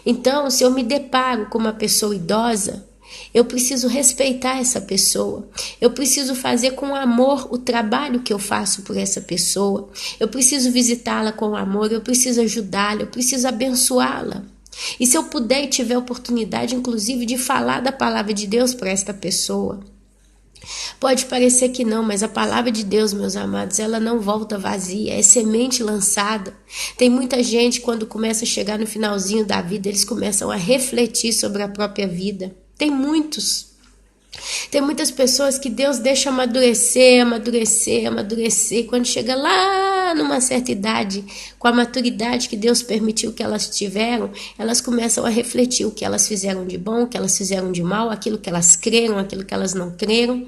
Então, se eu me deparo com uma pessoa idosa, eu preciso respeitar essa pessoa, eu preciso fazer com amor o trabalho que eu faço por essa pessoa, eu preciso visitá-la com amor, eu preciso ajudá-la, eu preciso abençoá-la. E se eu puder e tiver oportunidade, inclusive, de falar da palavra de Deus para esta pessoa. Pode parecer que não, mas a palavra de Deus, meus amados, ela não volta vazia, é semente lançada. Tem muita gente, quando começa a chegar no finalzinho da vida, eles começam a refletir sobre a própria vida. Tem muitas pessoas que Deus deixa amadurecer. Quando chega lá numa certa idade, com a maturidade que Deus permitiu que elas tiveram, elas começam a refletir o que elas fizeram de bom, o que elas fizeram de mal, aquilo que elas creram, aquilo que elas não creram.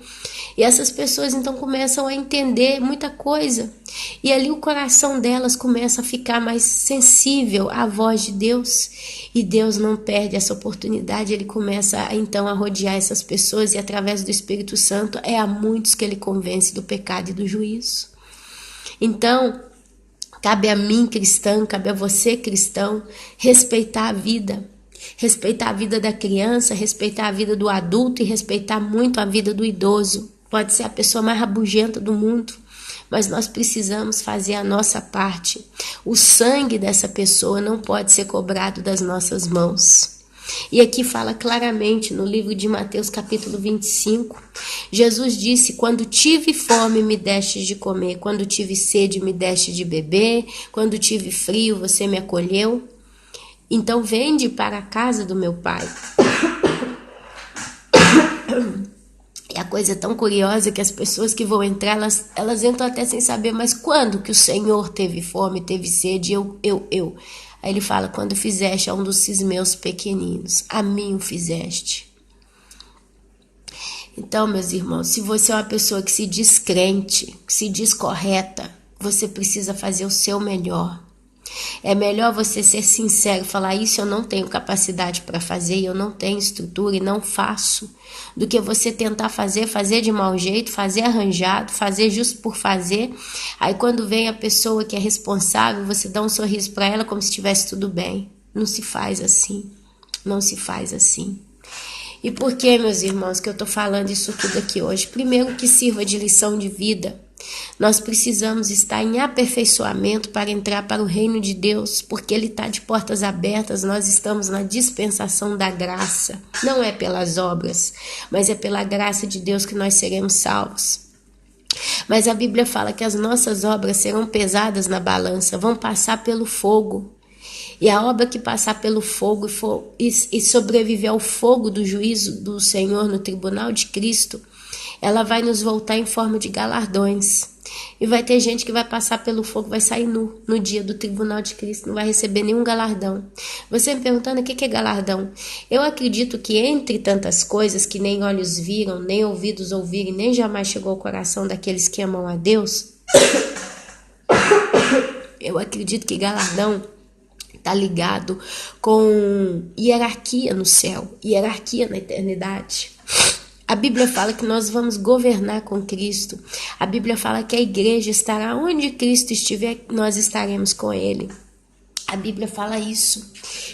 E essas pessoas então começam a entender muita coisa. E ali o coração delas começa a ficar mais sensível à voz de Deus. E Deus não perde essa oportunidade, ele começa então a rodear essas pessoas e através do Espírito Santo é a muitos que ele convence do pecado e do juízo. Então, cabe a mim cristã, cabe a você cristão, respeitar a vida da criança, respeitar a vida do adulto e respeitar muito a vida do idoso. Pode ser a pessoa mais rabugenta do mundo, mas nós precisamos fazer a nossa parte. O sangue dessa pessoa não pode ser cobrado das nossas mãos. E aqui fala claramente no livro de Mateus capítulo 25, Jesus disse, quando tive fome me deste de comer, quando tive sede me deste de beber, quando tive frio você me acolheu, então vende para a casa do meu pai. E a coisa é tão curiosa que as pessoas que vão entrar, elas entram até sem saber, mas quando que o Senhor teve fome, teve sede, eu. Aí ele fala, quando fizeste a um dos meus pequeninos, a mim o fizeste. Então, meus irmãos, se você é uma pessoa que se diz crente, que se diz correta, você precisa fazer o seu melhor. É melhor você ser sincero, falar isso eu não tenho capacidade para fazer, eu não tenho estrutura e não faço, do que você tentar fazer de mau jeito, fazer arranjado, fazer justo por fazer. Aí quando vem a pessoa que é responsável, você dá um sorriso para ela como se estivesse tudo bem. Não se faz assim, não se faz assim. E por que, meus irmãos, que eu estou falando isso tudo aqui hoje? Primeiro, que sirva de lição de vida. Nós precisamos estar em aperfeiçoamento para entrar para o reino de Deus, porque Ele está de portas abertas, nós estamos na dispensação da graça. Não é pelas obras, mas é pela graça de Deus que nós seremos salvos. Mas a Bíblia fala que as nossas obras serão pesadas na balança, vão passar pelo fogo. E a obra que passar pelo fogo e sobreviver ao fogo do juízo do Senhor no tribunal de Cristo, ela vai nos voltar em forma de galardões. E vai ter gente que vai passar pelo fogo, vai sair nu no dia do tribunal de Cristo, não vai receber nenhum galardão. Você me perguntando o que é galardão? Eu acredito que entre tantas coisas que nem olhos viram, nem ouvidos ouviram, nem jamais chegou ao coração daqueles que amam a Deus, eu acredito que galardão Está ligado com hierarquia no céu, hierarquia na eternidade. A Bíblia fala que nós vamos governar com Cristo. A Bíblia fala que a igreja estará onde Cristo estiver, nós estaremos com Ele. A Bíblia fala isso.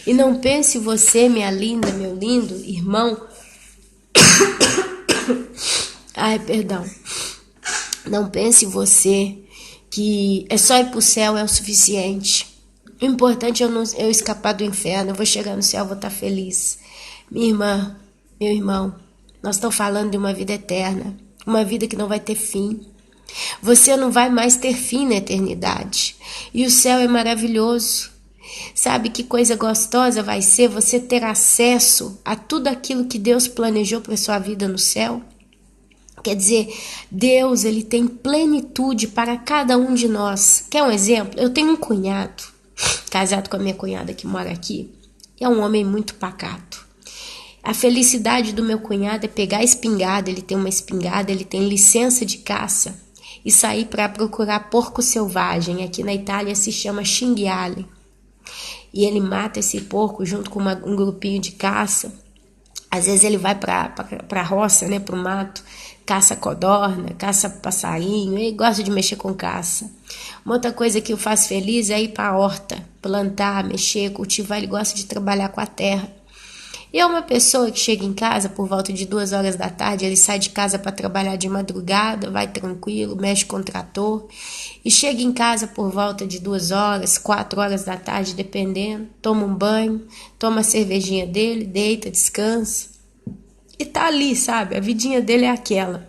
E não pense você, minha linda, meu lindo irmão. Ai, perdão. Não pense você que é só ir para o céu é o suficiente. O importante é eu escapar do inferno. Eu vou chegar no céu, vou estar feliz. Minha irmã, meu irmão, nós estamos falando de uma vida eterna. Uma vida que não vai ter fim. Você não vai mais ter fim na eternidade. E o céu é maravilhoso. Sabe que coisa gostosa vai ser você ter acesso a tudo aquilo que Deus planejou para a sua vida no céu? Quer dizer, Deus, ele tem plenitude para cada um de nós. Quer um exemplo? Eu tenho um cunhado, casado com a minha cunhada que mora aqui. É um homem muito pacato. A felicidade do meu cunhado é pegar a espingarda, ele tem uma espingarda, ele tem licença de caça e sair para procurar porco selvagem. Aqui na Itália se chama cinghiale. E ele mata esse porco junto com um grupinho de caça. Às vezes ele vai para a roça, né, para o mato, caça codorna, caça passarinho, ele gosta de mexer com caça. Uma outra coisa que o faz feliz é ir para a horta, plantar, mexer, cultivar, ele gosta de trabalhar com a terra. E é uma pessoa que chega em casa por volta de 2 horas da tarde, ele sai de casa para trabalhar de madrugada, vai tranquilo, mexe com o trator, e chega em casa por volta de 2 horas, 4 horas da tarde, dependendo, toma um banho, toma a cervejinha dele, deita, descansa, e tá ali, sabe? A vidinha dele é aquela.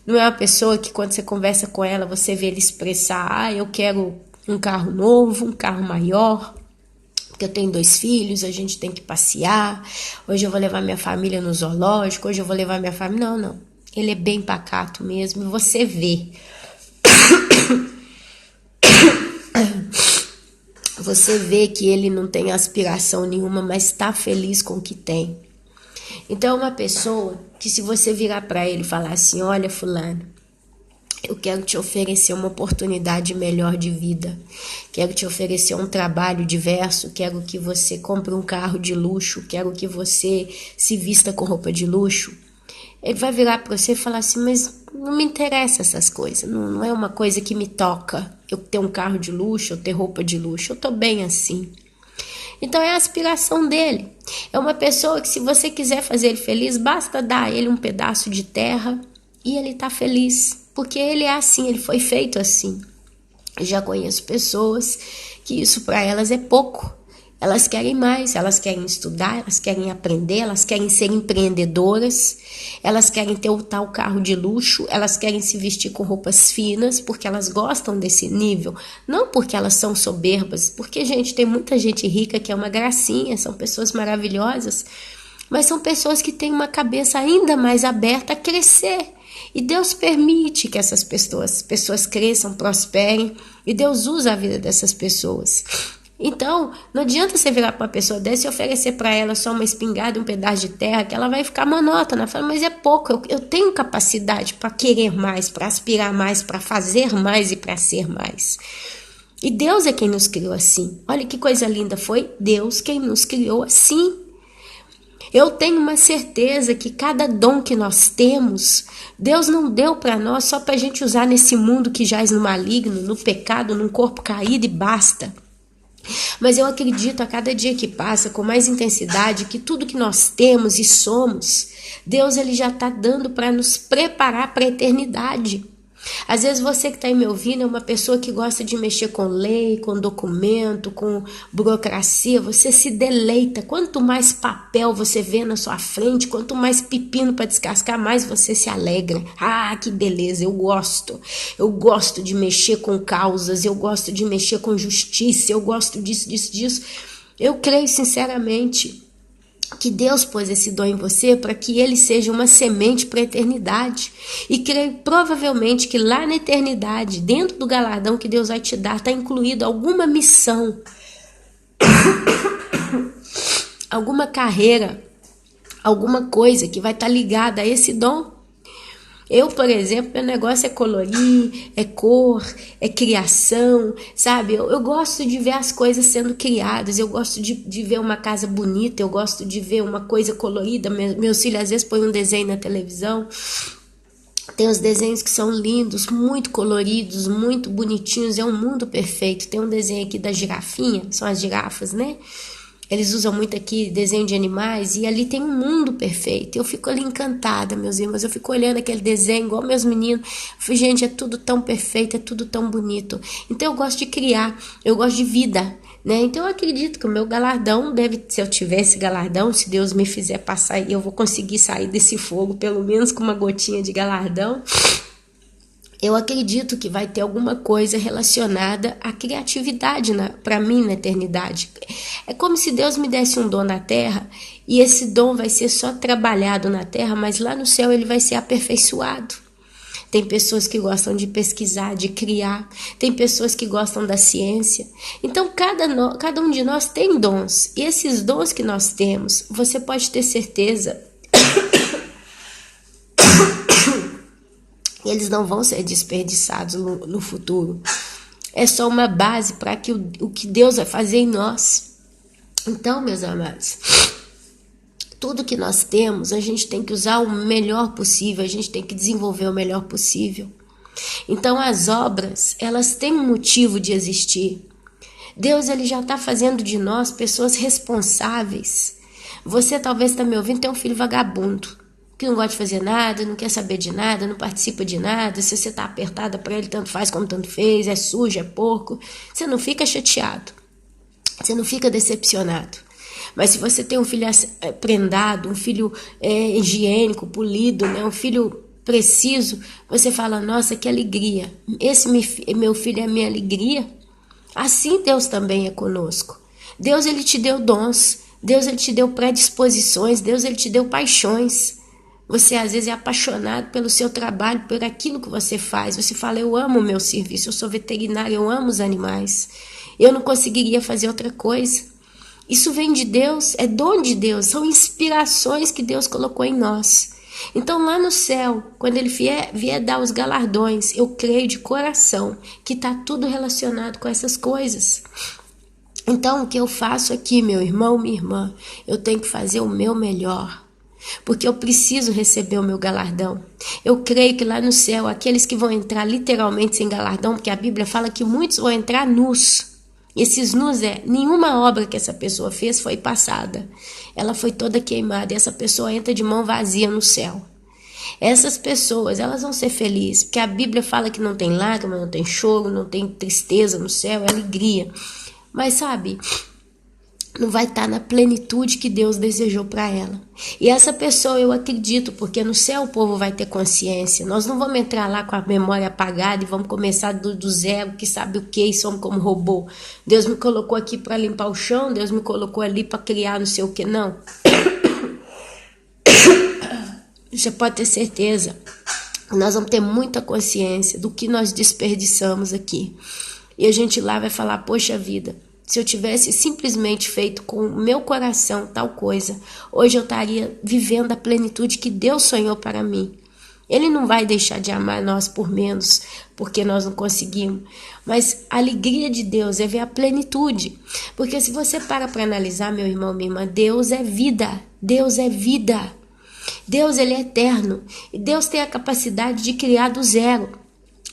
Não é uma pessoa que quando você conversa com ela, você vê ele expressar, eu quero um carro novo, um carro maior, porque eu tenho 2 filhos, a gente tem que passear, hoje eu vou levar minha família no zoológico, hoje eu vou levar minha família... Não. Ele é bem pacato mesmo, e você vê. Você vê que ele não tem aspiração nenhuma, mas está feliz com o que tem. Então é uma pessoa que se você virar para ele e falar assim, olha fulano, eu quero te oferecer uma oportunidade melhor de vida. Quero te oferecer um trabalho diverso. Quero que você compre um carro de luxo. Quero que você se vista com roupa de luxo. Ele vai virar para você e falar assim, mas não me interessa essas coisas. Não é uma coisa que me toca. Eu ter um carro de luxo, eu ter roupa de luxo. Eu tô bem assim. Então é a aspiração dele. É uma pessoa que se você quiser fazer ele feliz, basta dar a ele um pedaço de terra e ele tá feliz. Porque ele é assim, ele foi feito assim. Eu já conheço pessoas que isso para elas é pouco. Elas querem mais, elas querem estudar, elas querem aprender, elas querem ser empreendedoras, elas querem ter o tal carro de luxo, elas querem se vestir com roupas finas, porque elas gostam desse nível. Não porque elas são soberbas, porque, gente, tem muita gente rica que é uma gracinha, são pessoas maravilhosas, mas são pessoas que têm uma cabeça ainda mais aberta a crescer. E Deus permite que essas pessoas cresçam, prosperem, e Deus usa a vida dessas pessoas. Então, não adianta você virar para uma pessoa dessa e oferecer para ela só uma espingarda e um pedaço de terra, que ela vai ficar monótona. Fala, mas é pouco, eu tenho capacidade para querer mais, para aspirar mais, para fazer mais e para ser mais. E Deus é quem nos criou assim. Olha que coisa linda, foi Deus quem nos criou assim. Eu tenho uma certeza que cada dom que nós temos, Deus não deu para nós só para a gente usar nesse mundo que jaz no maligno, no pecado, num corpo caído e basta. Mas eu acredito a cada dia que passa com mais intensidade que tudo que nós temos e somos, Deus ele já está dando para nos preparar para a eternidade. Às vezes você que está aí me ouvindo é uma pessoa que gosta de mexer com lei, com documento, com burocracia, você se deleita. Quanto mais papel você vê na sua frente, quanto mais pepino para descascar, mais você se alegra. Ah, que beleza, eu gosto. Eu gosto de mexer com causas, eu gosto de mexer com justiça, eu gosto disso. Eu creio sinceramente que Deus pôs esse dom em você para que ele seja uma semente para a eternidade. E creio provavelmente que lá na eternidade, dentro do galardão que Deus vai te dar, está incluído alguma missão, alguma carreira, alguma coisa que vai estar ligada a esse dom. Eu, por exemplo, meu negócio é colorir, é cor, é criação, sabe? Eu gosto de ver as coisas sendo criadas, eu gosto de ver uma casa bonita, eu gosto de ver uma coisa colorida. Meus filhos às vezes põem um desenho na televisão, tem os desenhos que são lindos, muito coloridos, muito bonitinhos, é um mundo perfeito. Tem um desenho aqui da girafinha, são as girafas, né? Eles usam muito aqui desenho de animais e ali tem um mundo perfeito. Eu fico ali encantada, meus irmãos. Eu fico olhando aquele desenho igual meus meninos. Eu fico, gente, é tudo tão perfeito, é tudo tão bonito. Então eu gosto de criar, eu gosto de vida, né? Então eu acredito que o meu galardão deve, se eu tivesse galardão, se Deus me fizer passar, eu vou conseguir sair desse fogo, pelo menos com uma gotinha de galardão. Eu acredito que vai ter alguma coisa relacionada à criatividade para mim na eternidade. É como se Deus me desse um dom na terra e esse dom vai ser só trabalhado na terra, mas lá no céu ele vai ser aperfeiçoado. Tem pessoas que gostam de pesquisar, de criar. Tem pessoas que gostam da ciência. Então, cada um de nós tem dons. E esses dons que nós temos, você pode ter certeza, eles não vão ser desperdiçados no futuro. É só uma base para que o que Deus vai fazer em nós. Então, meus amados, tudo que nós temos, a gente tem que usar o melhor possível, a gente tem que desenvolver o melhor possível. Então, as obras, elas têm um motivo de existir. Deus, ele já está fazendo de nós pessoas responsáveis. Você talvez está me ouvindo, tem um filho vagabundo, que não gosta de fazer nada, não quer saber de nada, não participa de nada. Se você está apertada para ele, tanto faz como tanto fez, é sujo, é porco. Você não fica chateado, você não fica decepcionado. Mas se você tem um filho prendado, um filho higiênico, polido, né, um filho preciso, você fala, nossa, que alegria. Esse meu filho é a minha alegria. Assim Deus também é conosco. Deus, ele te deu dons. Deus, ele te deu predisposições. Deus, ele te deu paixões. Você às vezes é apaixonado pelo seu trabalho, por aquilo que você faz. Você fala, eu amo o meu serviço, eu sou veterinária, eu amo os animais. Eu não conseguiria fazer outra coisa. Isso vem de Deus, é dom de Deus, são inspirações que Deus colocou em nós. Então lá no céu, quando ele vier dar os galardões, eu creio de coração que está tudo relacionado com essas coisas. Então o que eu faço aqui, meu irmão, minha irmã, eu tenho que fazer o meu melhor. Porque eu preciso receber o meu galardão. Eu creio que lá no céu, aqueles que vão entrar literalmente sem galardão, porque a Bíblia fala que muitos vão entrar nus. Esses nus nenhuma obra que essa pessoa fez foi passada. Ela foi toda queimada e essa pessoa entra de mão vazia no céu. Essas pessoas, elas vão ser felizes, porque a Bíblia fala que não tem lágrima, não tem choro, não tem tristeza no céu, é alegria. Mas sabe, não vai estar na plenitude que Deus desejou para ela. E essa pessoa eu acredito, porque no céu o povo vai ter consciência. Nós não vamos entrar lá com a memória apagada e vamos começar do zero, que sabe o que, e somos como robô. Deus me colocou aqui para limpar o chão, Deus me colocou ali para criar não sei o que, não. Você pode ter certeza, nós vamos ter muita consciência do que nós desperdiçamos aqui. E a gente lá vai falar, poxa vida, se eu tivesse simplesmente feito com o meu coração tal coisa, hoje eu estaria vivendo a plenitude que Deus sonhou para mim. Ele não vai deixar de amar nós por menos, porque nós não conseguimos. Mas a alegria de Deus é ver a plenitude. Porque se você para analisar, meu irmão, minha irmã, Deus é vida. Deus é vida. Deus, ele é eterno. E Deus tem a capacidade de criar do zero.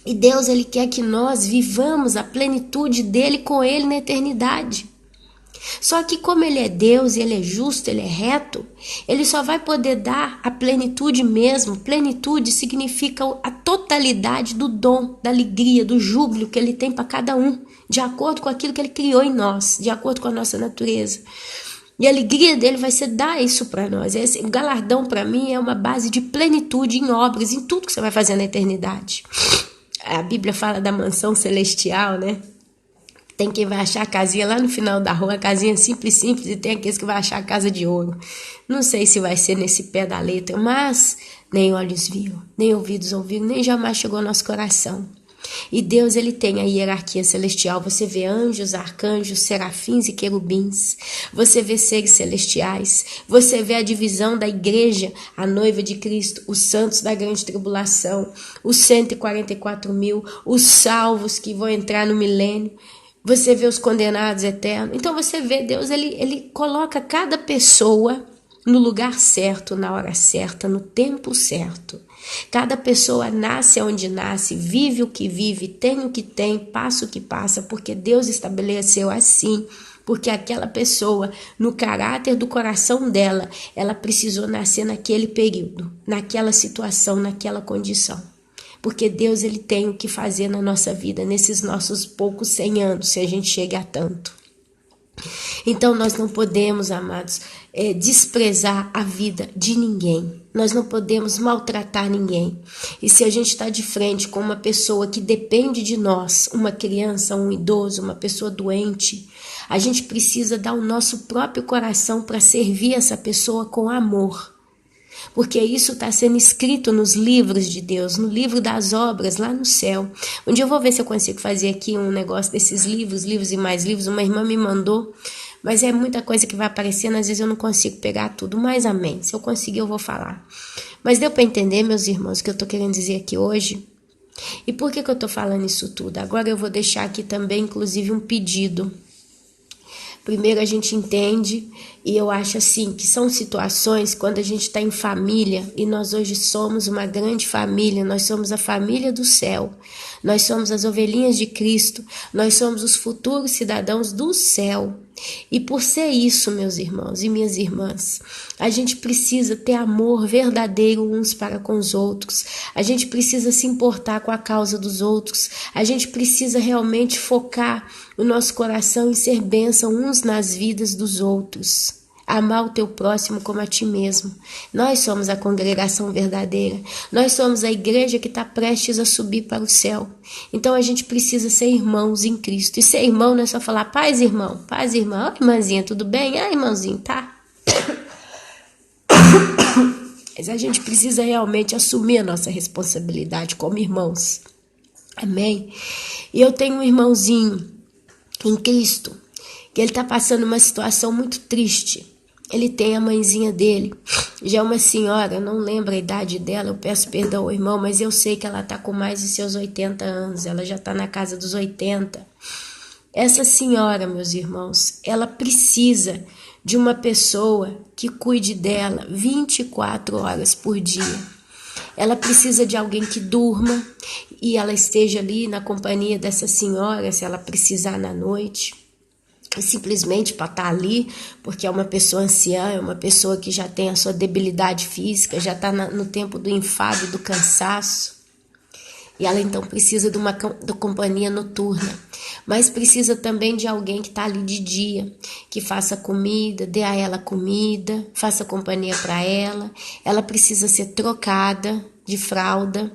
E Deus, ele quer que nós vivamos a plenitude dele com ele na eternidade. Só que como ele é Deus, ele é justo, ele é reto, ele só vai poder dar a plenitude mesmo. Plenitude significa a totalidade do dom, da alegria, do júbilo que ele tem para cada um, de acordo com aquilo que ele criou em nós, de acordo com a nossa natureza. E a alegria dele vai ser dar isso para nós. O galardão para mim é uma base de plenitude em obras, em tudo que você vai fazer na eternidade. A Bíblia fala da mansão celestial, né? Tem quem vai achar a casinha lá no final da rua, a casinha simples, e tem aqueles que vai achar a casa de ouro. Não sei se vai ser nesse pé da letra, mas nem olhos viram, nem ouvidos ouviram, nem jamais chegou ao nosso coração. E Deus, ele tem a hierarquia celestial. Você vê anjos, arcanjos, serafins e querubins. Você vê seres celestiais. Você vê a divisão da igreja, a noiva de Cristo, os santos da grande tribulação, os 144 mil, os salvos que vão entrar no milênio. Você vê os condenados eternos. Então você vê Deus, ele coloca cada pessoa no lugar certo, na hora certa, no tempo certo. Cada pessoa nasce onde nasce, vive o que vive, tem o que tem, passa o que passa, porque Deus estabeleceu assim, porque aquela pessoa, no caráter do coração dela, ela precisou nascer naquele período, naquela situação, naquela condição. Porque Deus, ele tem o que fazer na nossa vida, nesses nossos poucos 100 anos, se a gente chega a tanto. Então nós não podemos, amados, desprezar a vida de ninguém. Nós não podemos maltratar ninguém. E se a gente está de frente com uma pessoa que depende de nós, uma criança, um idoso, uma pessoa doente, a gente precisa dar o nosso próprio coração para servir essa pessoa com amor. Porque isso está sendo escrito nos livros de Deus, no livro das obras, lá no céu. Um dia eu vou ver se eu consigo fazer aqui um negócio desses livros e mais livros. Uma irmã me mandou, mas é muita coisa que vai aparecendo, às vezes eu não consigo pegar tudo, mas amém. Se eu conseguir, eu vou falar. Mas deu para entender, meus irmãos, o que eu estou querendo dizer aqui hoje? E por que eu estou falando isso tudo? Agora eu vou deixar aqui também, inclusive, um pedido. Primeiro a gente entende, e eu acho assim, que são situações quando a gente está em família, e nós hoje somos uma grande família, nós somos a família do céu, nós somos as ovelhinhas de Cristo, nós somos os futuros cidadãos do céu. E por ser isso, meus irmãos e minhas irmãs, a gente precisa ter amor verdadeiro uns para com os outros, a gente precisa se importar com a causa dos outros, a gente precisa realmente focar o nosso coração em ser bênção uns nas vidas dos outros. Amar o teu próximo como a ti mesmo. Nós somos a congregação verdadeira. Nós somos a igreja que está prestes a subir para o céu. Então a gente precisa ser irmãos em Cristo. E ser irmão não é só falar paz, irmão. Paz, irmão. Oh, irmãzinha, tudo bem? Ah, irmãozinho, tá? Mas a gente precisa realmente assumir a nossa responsabilidade como irmãos. Amém? E eu tenho um irmãozinho em Cristo que ele está passando uma situação muito triste. Ele tem a mãezinha dele, já é uma senhora, eu não lembro a idade dela, eu peço perdão ao irmão, mas eu sei que ela está com mais de seus 80 anos, ela já está na casa dos 80. Essa senhora, meus irmãos, ela precisa de uma pessoa que cuide dela 24 horas por dia. Ela precisa de alguém que durma e ela esteja ali na companhia dessa senhora, se ela precisar na noite. Simplesmente para estar ali, porque é uma pessoa anciã, é uma pessoa que já tem a sua debilidade física, já está no tempo do enfado, do cansaço. E ela então precisa de uma companhia noturna, mas precisa também de alguém que está ali de dia, que faça comida, dê a ela comida, faça companhia para ela. Ela precisa ser trocada de fralda,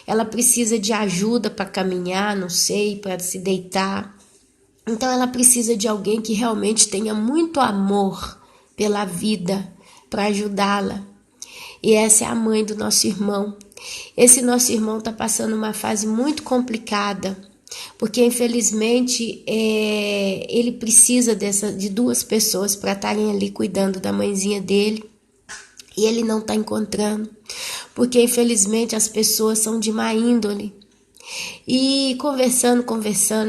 ela precisa de ajuda para caminhar, não sei, para se deitar. Então ela precisa de alguém que realmente tenha muito amor pela vida para ajudá-la. E essa é a mãe do nosso irmão. Esse nosso irmão está passando uma fase muito complicada, porque infelizmente ele precisa de duas pessoas para estarem ali cuidando da mãezinha dele. E ele não está encontrando, porque infelizmente as pessoas são de má índole. E conversando,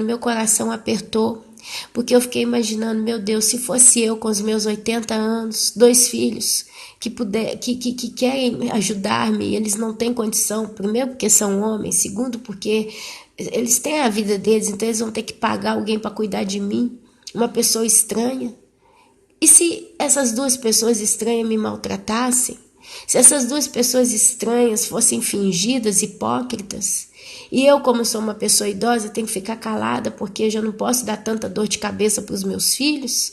meu coração apertou, porque eu fiquei imaginando, meu Deus, se fosse eu com os meus 80 anos, 2 filhos, que querem ajudar-me, eles não têm condição, primeiro porque são homens, segundo porque eles têm a vida deles, então eles vão ter que pagar alguém para cuidar de mim, uma pessoa estranha. E se essas duas pessoas estranhas me maltratassem? Se essas duas pessoas estranhas fossem fingidas, hipócritas? E eu, como sou uma pessoa idosa, tenho que ficar calada porque eu já não posso dar tanta dor de cabeça para os meus filhos?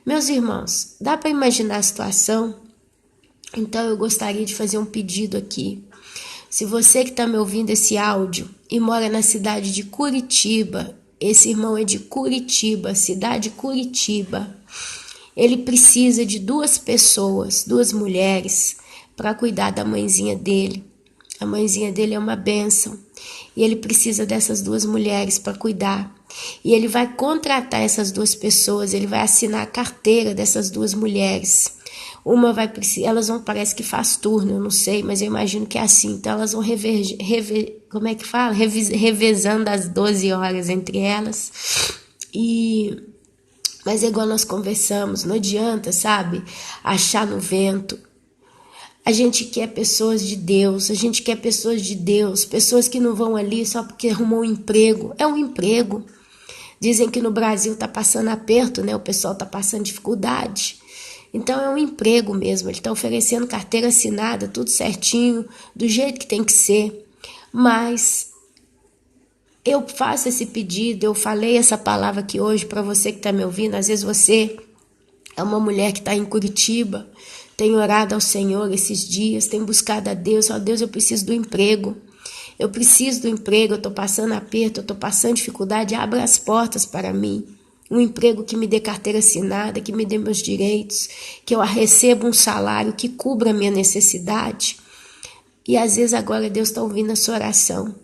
Meus irmãos, dá para imaginar a situação? Então eu gostaria de fazer um pedido aqui. Se você que está me ouvindo esse áudio e mora na cidade de Curitiba, esse irmão é de Curitiba, cidade Curitiba, ele precisa de 2 pessoas, 2 mulheres, para cuidar da mãezinha dele. A mãezinha dele é uma bênção. E ele precisa dessas 2 mulheres para cuidar. E ele vai contratar essas 2 pessoas, ele vai assinar a carteira dessas 2 mulheres. Uma vai precisar, elas vão, parece que faz turno, eu não sei, mas eu imagino que é assim. Então elas vão como é que fala? Revezando as 12 horas entre elas. Mas é igual nós conversamos, não adianta, sabe? Achar no vento. A gente quer pessoas de Deus, pessoas que não vão ali só porque arrumou um emprego. É um emprego. Dizem que no Brasil tá passando aperto, né? O pessoal tá passando dificuldade. Então é um emprego mesmo, ele está oferecendo carteira assinada, tudo certinho, do jeito que tem que ser. Mas eu faço esse pedido, eu falei essa palavra aqui hoje para você que está me ouvindo. Às vezes você é uma mulher que está em Curitiba, tem orado ao Senhor esses dias, tem buscado a Deus. Ó Deus, eu preciso do emprego. Eu preciso do emprego, eu estou passando aperto, eu estou passando dificuldade, abra as portas para mim. Um emprego que me dê carteira assinada, que me dê meus direitos, que eu receba um salário que cubra a minha necessidade. E às vezes agora Deus está ouvindo a sua oração.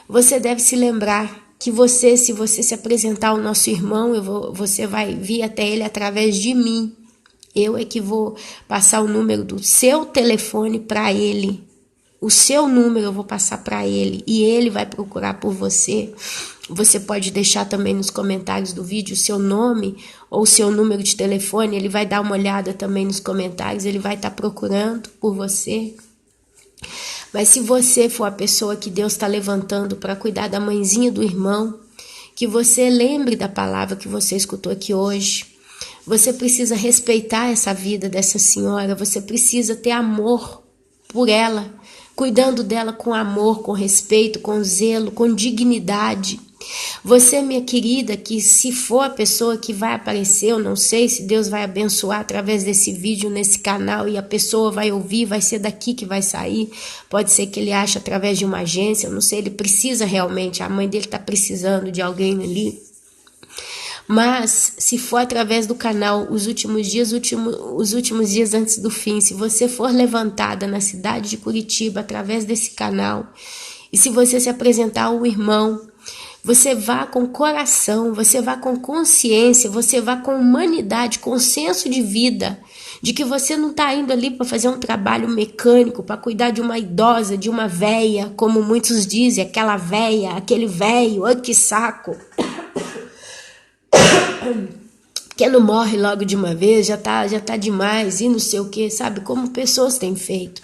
Você deve se lembrar que se você se apresentar ao nosso irmão, você vai vir até ele através de mim. Eu é que vou passar o número do seu telefone para ele. O seu número eu vou passar para ele e ele vai procurar por você. Você pode deixar também nos comentários do vídeo o seu nome ou o seu número de telefone. Ele vai dar uma olhada também nos comentários, ele vai estar procurando por você. Mas se você for a pessoa que Deus está levantando para cuidar da mãezinha do irmão, que você lembre da palavra que você escutou aqui hoje. Você precisa respeitar essa vida dessa senhora, você precisa ter amor por ela, cuidando dela com amor, com respeito, com zelo, com dignidade. Você, minha querida, que se for a pessoa que vai aparecer, eu não sei se Deus vai abençoar através desse vídeo, nesse canal, e a pessoa vai ouvir, vai ser daqui que vai sair, pode ser que ele ache através de uma agência, eu não sei, ele precisa realmente, a mãe dele está precisando de alguém ali. Mas, se for através do canal, os últimos dias antes do fim, se você for levantada na cidade de Curitiba através desse canal, e se você se apresentar ao irmão, você vá com coração, você vá com consciência, você vá com humanidade, com senso de vida, de que você não está indo ali para fazer um trabalho mecânico, para cuidar de uma idosa, de uma véia, como muitos dizem, aquela véia, aquele véio, ai que saco. Que não morre logo de uma vez, já tá demais, e não sei o que, sabe? Como pessoas têm feito.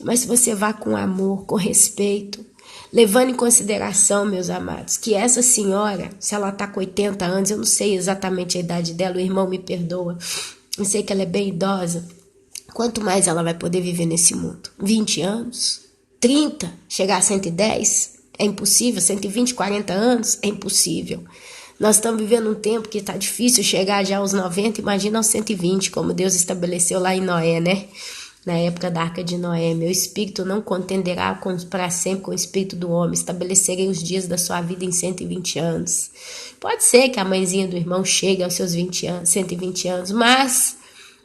Mas se você vá com amor, com respeito, levando em consideração, meus amados, que essa senhora, se ela tá com 80 anos, eu não sei exatamente a idade dela, o irmão me perdoa, eu sei que ela é bem idosa, quanto mais ela vai poder viver nesse mundo? 20 anos? 30? Chegar a 110? É impossível. 120, 40 anos? É impossível. Nós estamos vivendo um tempo que está difícil chegar já aos 90, imagina aos 120, como Deus estabeleceu lá em Noé, né? Na época da Arca de Noé, meu espírito não contenderá para sempre com o espírito do homem, estabelecerei os dias da sua vida em 120 anos. Pode ser que a mãezinha do irmão chegue aos seus 20 anos, 120 anos, mas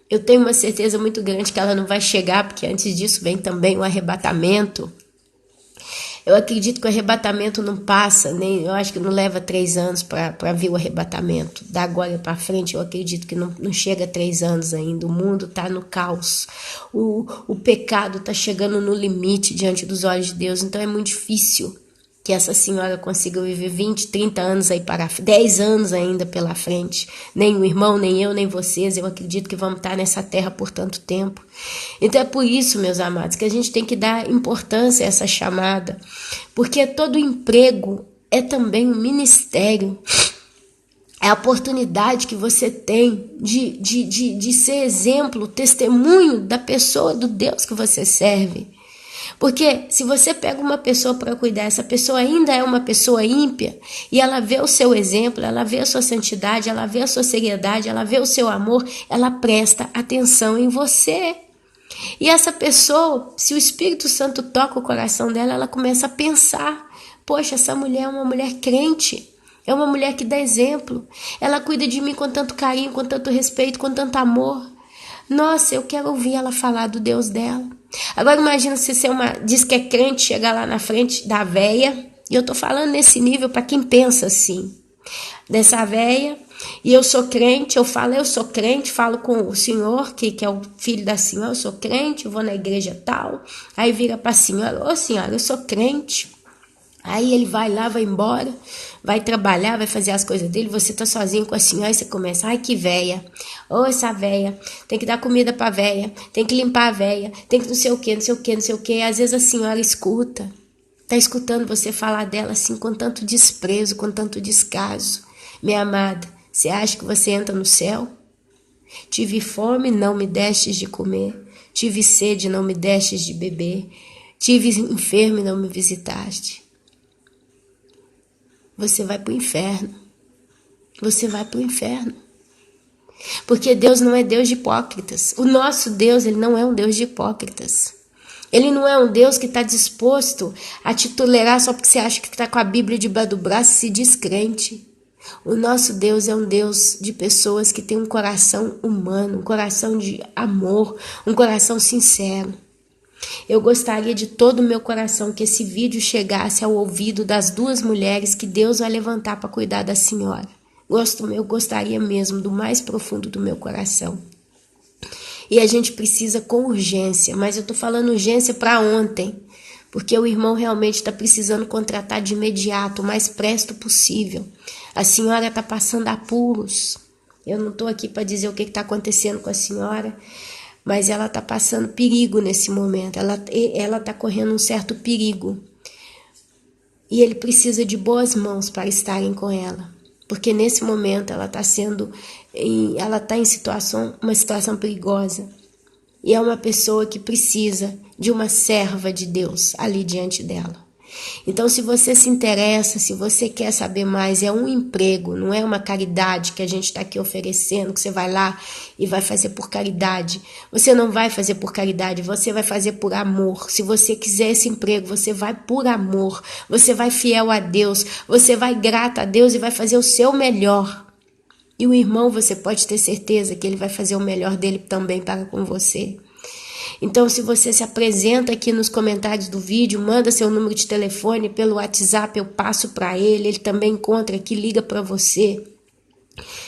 eu tenho uma certeza muito grande que ela não vai chegar, porque antes disso vem também o arrebatamento. Eu acredito que o arrebatamento não passa, eu acho que não leva 3 anos para vir o arrebatamento. Da agora para frente, eu acredito que não chega a 3 anos ainda. O mundo está no caos. O pecado está chegando no limite diante dos olhos de Deus. Então é muito difícil que essa senhora consiga viver 20, 30 anos aí 10 anos ainda pela frente. Nem o irmão, nem eu, nem vocês. Eu acredito que vamos estar nessa terra por tanto tempo. Então é por isso, meus amados, que a gente tem que dar importância a essa chamada. Porque todo emprego é também um ministério. É a oportunidade que você tem de ser exemplo, testemunho da pessoa, do Deus que você serve. Porque se você pega uma pessoa para cuidar, essa pessoa ainda é uma pessoa ímpia, e ela vê o seu exemplo, ela vê a sua santidade, ela vê a sua seriedade, ela vê o seu amor, ela presta atenção em você. E essa pessoa, se o Espírito Santo toca o coração dela, ela começa a pensar, poxa, essa mulher é uma mulher crente, é uma mulher que dá exemplo, ela cuida de mim com tanto carinho, com tanto respeito, com tanto amor. Nossa, eu quero ouvir ela falar do Deus dela. Agora imagina se você diz que é crente, chegar lá na frente da véia, E eu tô falando nesse nível para quem pensa assim. Dessa véia, e eu sou crente, eu sou crente, falo com o senhor, que é o filho da senhora, eu sou crente, eu vou na igreja tal. Aí vira pra senhora, ô senhora, eu sou crente. Aí ele vai lá, vai embora, vai trabalhar, vai fazer as coisas dele, você tá sozinho com a senhora e você começa, ai que véia, ô essa véia, tem que dar comida pra véia, tem que limpar a véia, tem que não sei o que, não sei o que, não sei o que. E às vezes a senhora escuta, tá escutando você falar dela assim com tanto desprezo, com tanto descaso. Minha amada, você acha que você entra no céu? Tive fome, não me destes de comer, tive sede, não me destes de beber, tive enfermo e não me visitaste. Você vai para o inferno. Você vai para o inferno. Porque Deus não é Deus de hipócritas. O nosso Deus, ele não é um Deus de hipócritas. Ele não é um Deus que está disposto a te tolerar só porque você acha que está com a Bíblia debaixo do braço e se diz crente. O nosso Deus é um Deus de pessoas que têm um coração humano, um coração de amor, um coração sincero. Eu gostaria de todo o meu coração que esse vídeo chegasse ao ouvido das duas mulheres que Deus vai levantar para cuidar da senhora. Eu gostaria mesmo do mais profundo do meu coração. E a gente precisa com urgência, mas eu estou falando urgência para ontem, porque o irmão realmente está precisando contratar de imediato, o mais presto possível. A senhora está passando apuros. Eu não estou aqui para dizer o que está acontecendo com a senhora, mas ela está passando perigo nesse momento, ela está correndo um certo perigo. E ele precisa de boas mãos para estarem com ela, porque nesse momento ela está em uma situação perigosa. E é uma pessoa que precisa de uma serva de Deus ali diante dela. Então, se você se interessa, se você quer saber mais, é um emprego, não é uma caridade que a gente está aqui oferecendo, que você vai lá e vai fazer por caridade. Você não vai fazer por caridade, você vai fazer por amor. Se você quiser esse emprego, você vai por amor, você vai fiel a Deus, você vai grata a Deus e vai fazer o seu melhor. E o irmão, você pode ter certeza que ele vai fazer o melhor dele também para com você. Então, se você se apresenta aqui nos comentários do vídeo, manda seu número de telefone pelo WhatsApp, eu passo para ele, ele também encontra aqui, liga para você.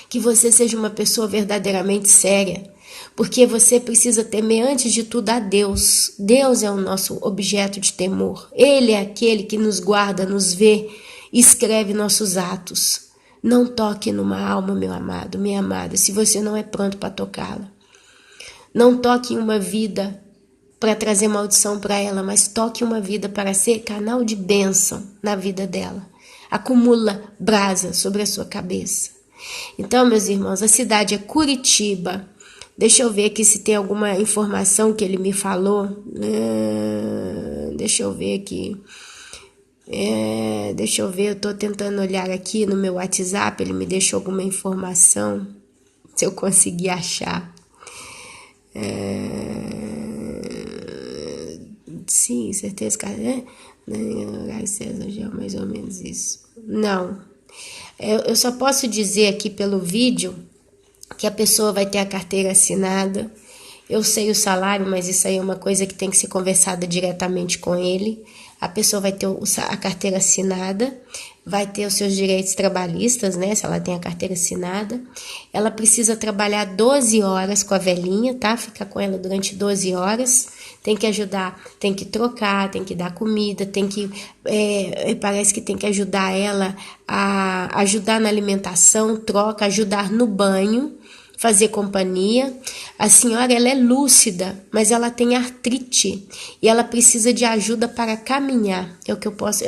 Que você seja uma pessoa verdadeiramente séria, porque você precisa temer antes de tudo a Deus. Deus é o nosso objeto de temor. Ele é aquele que nos guarda, nos vê e escreve nossos atos. Não toque numa alma, meu amado, minha amada, se você não é pronto para tocá-la. Não toque em uma vida para trazer maldição para ela, mas toque uma vida para ser canal de bênção na vida dela. Acumula brasa sobre a sua cabeça. Então, meus irmãos, a cidade é Curitiba. Deixa eu ver aqui se tem alguma informação que ele me falou. Deixa eu ver aqui. Deixa eu ver, eu estou tentando olhar aqui no meu WhatsApp, ele me deixou alguma informação, se eu conseguir achar. Sim, certeza que César já mais ou menos isso. Não, eu só posso dizer aqui pelo vídeo que a pessoa vai ter a carteira assinada. Eu sei o salário, mas isso aí é uma coisa que tem que ser conversada diretamente com ele. A pessoa vai ter a carteira assinada, vai ter os seus direitos trabalhistas, né? Se ela tem a carteira assinada. Ela precisa trabalhar 12 horas com a velhinha, tá? Ficar com ela durante 12 horas. Tem que ajudar, tem que trocar, tem que dar comida, tem que... parece que tem que ajudar ela a ajudar na alimentação, troca, ajudar no banho, fazer companhia. A senhora, ela é lúcida, mas ela tem artrite e ela precisa de ajuda para caminhar. É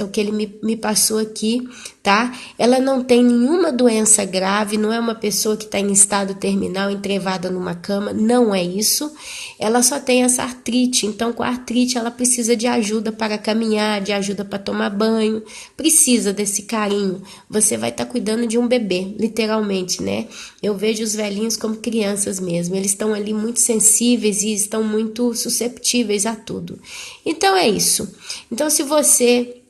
o que ele me passou aqui, tá? Ela não tem nenhuma doença grave, não é uma pessoa que está em estado terminal, entrevada numa cama, não é isso. Ela só tem essa artrite, então com a artrite ela precisa de ajuda para caminhar, de ajuda para tomar banho, precisa desse carinho. Você vai estar cuidando de um bebê, literalmente, né? Eu vejo os velhinhos como crianças mesmo, eles estão ali muito sensíveis e estão muito susceptíveis a tudo. Então é isso. Então se você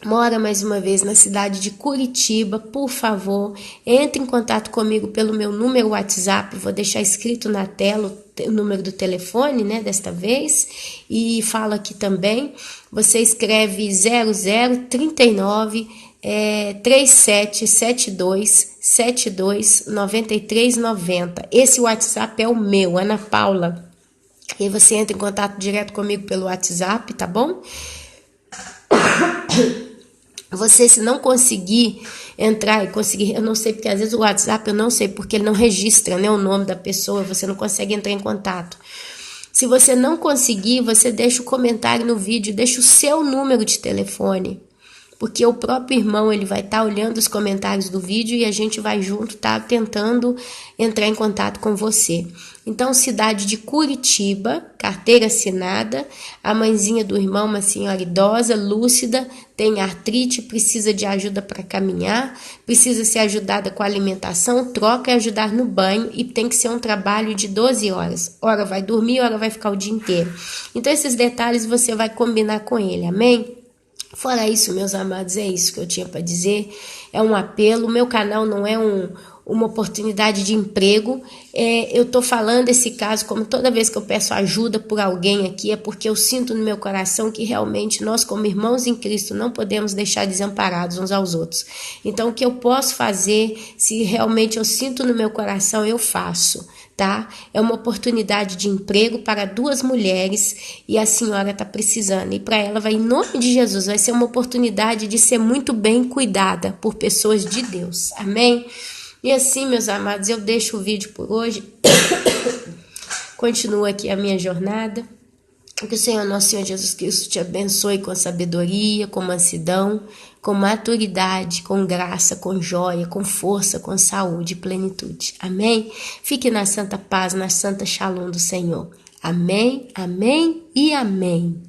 mora mais uma vez na cidade de Curitiba, por favor, entre em contato comigo pelo meu número WhatsApp, vou deixar escrito na tela o número do telefone, né, desta vez, e falo aqui também, você escreve 0039 3772 72 93 90. Esse WhatsApp é o meu, Ana Paula. E aí você entra em contato direto comigo pelo WhatsApp, tá bom? Você, se não conseguir entrar e conseguir, eu não sei, porque às vezes o WhatsApp eu não sei, porque ele não registra, né, o nome da pessoa, você não consegue entrar em contato. Se você não conseguir, você deixa o comentário no vídeo, deixa o seu número de telefone, porque o próprio irmão ele vai estar olhando os comentários do vídeo e a gente vai junto tentando entrar em contato com você. Então, cidade de Curitiba, carteira assinada, a mãezinha do irmão, uma senhora idosa, lúcida, tem artrite, precisa de ajuda para caminhar, precisa ser ajudada com a alimentação, troca e ajudar no banho, e tem que ser um trabalho de 12 horas. Hora vai dormir, hora vai ficar o dia inteiro. Então, esses detalhes você vai combinar com ele, amém? Fora isso, meus amados, é isso que eu tinha para dizer. É um apelo. O meu canal não é uma oportunidade de emprego. Eu estou falando esse caso, como toda vez que eu peço ajuda por alguém aqui, é porque eu sinto no meu coração que realmente nós, como irmãos em Cristo, não podemos deixar desamparados uns aos outros. Então, o que eu posso fazer, se realmente eu sinto no meu coração, eu faço. Tá? É uma oportunidade de emprego para 2 mulheres e a senhora está precisando. E para ela, vai, em nome de Jesus, vai ser uma oportunidade de ser muito bem cuidada por pessoas de Deus. Amém? E assim, meus amados, eu deixo o vídeo por hoje. Continuo aqui a minha jornada. Que o Senhor, nosso Senhor Jesus Cristo, te abençoe com sabedoria, com mansidão, com maturidade, com graça, com joia, com força, com saúde e plenitude. Amém? Fique na santa paz, na santa shalom do Senhor. Amém, amém e amém.